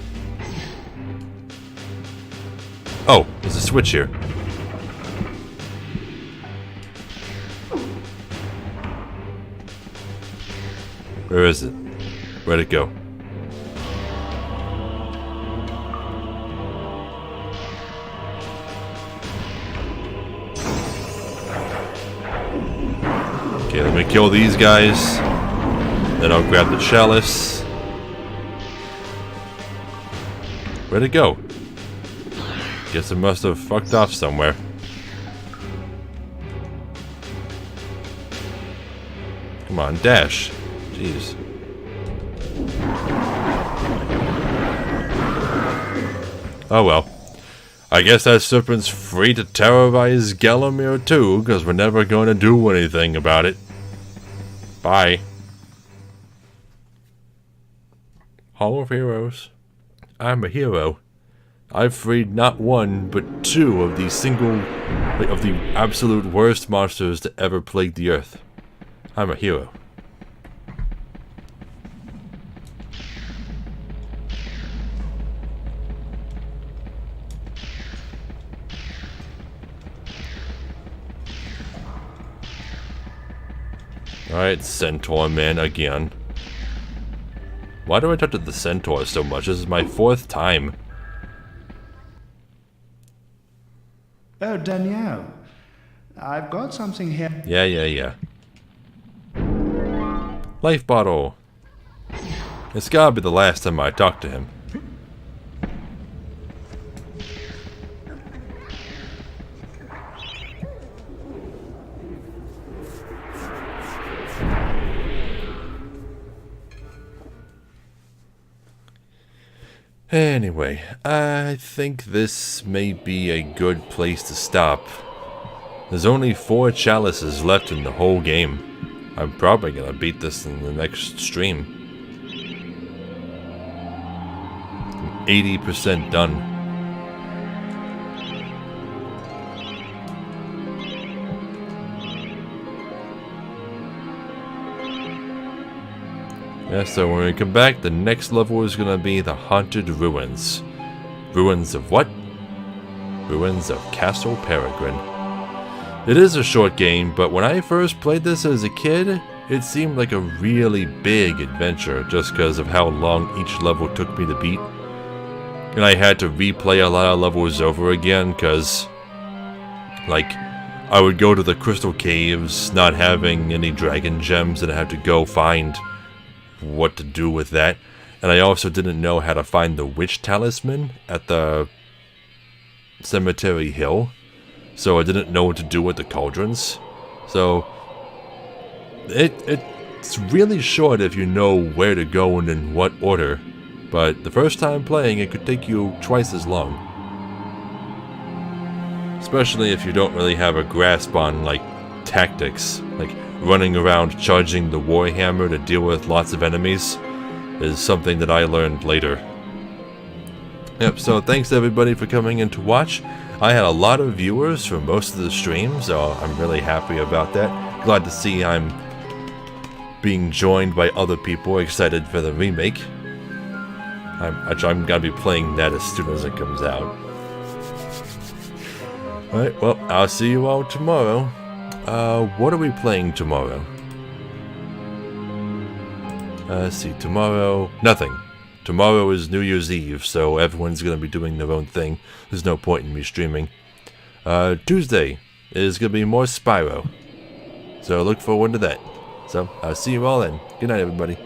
Oh, there's a switch here. Where is it? Where'd it go? Okay, let me kill these guys. Then I'll grab the chalice. Where'd it go? Guess it must have fucked off somewhere. Come on, dash. Jeez. Oh well. I guess that serpent's free to terrorize Gallowmere too, because we're never going to do anything about it. Bye. Hall of Heroes. I'm a hero. I've freed not one, but two of the absolute worst monsters that ever plagued the earth. I'm a hero. Alright, Centaur Man again. Why do I talk to the Centaur so much? This is my 4th time. Oh, Danielle. I've got something here. Yeah. Life bottle. It's gotta be the last time I talk to him. Anyway, I think this may be a good place to stop. There's only 4 chalices left in the whole game. I'm probably gonna beat this in the next stream. I'm 80% done. Yeah, so when we come back, the next level is gonna be the Haunted Ruins. Ruins of what? Ruins of Castle Peregrine. It is a short game, but when I first played this as a kid, it seemed like a really big adventure just because of how long each level took me to beat. And I had to replay a lot of levels over again because, like, I would go to the Crystal Caves not having any dragon gems and I had to go find what to do with that. And I also didn't know how to find the witch talisman at the Cemetery Hill. So I didn't know what to do with the cauldrons. So it's really short if you know where to go and in what order. But the first time playing, it could take you twice as long. Especially if you don't really have a grasp on, like, tactics. Like, running around charging the Warhammer to deal with lots of enemies is something that I learned later. Yep, so thanks everybody for coming in to watch. I had a lot of viewers for most of the stream, so I'm really happy about that. Glad to see I'm being joined by other people excited for the remake. I'm gonna be playing that as soon as it comes out. Alright, well, I'll see you all tomorrow. What are we playing tomorrow? Let's see, tomorrow... Nothing. Tomorrow is New Year's Eve, so everyone's gonna be doing their own thing. There's no point in me streaming. Tuesday is gonna be more Spyro. So look forward to that. So, I'll see you all then. Good night, everybody.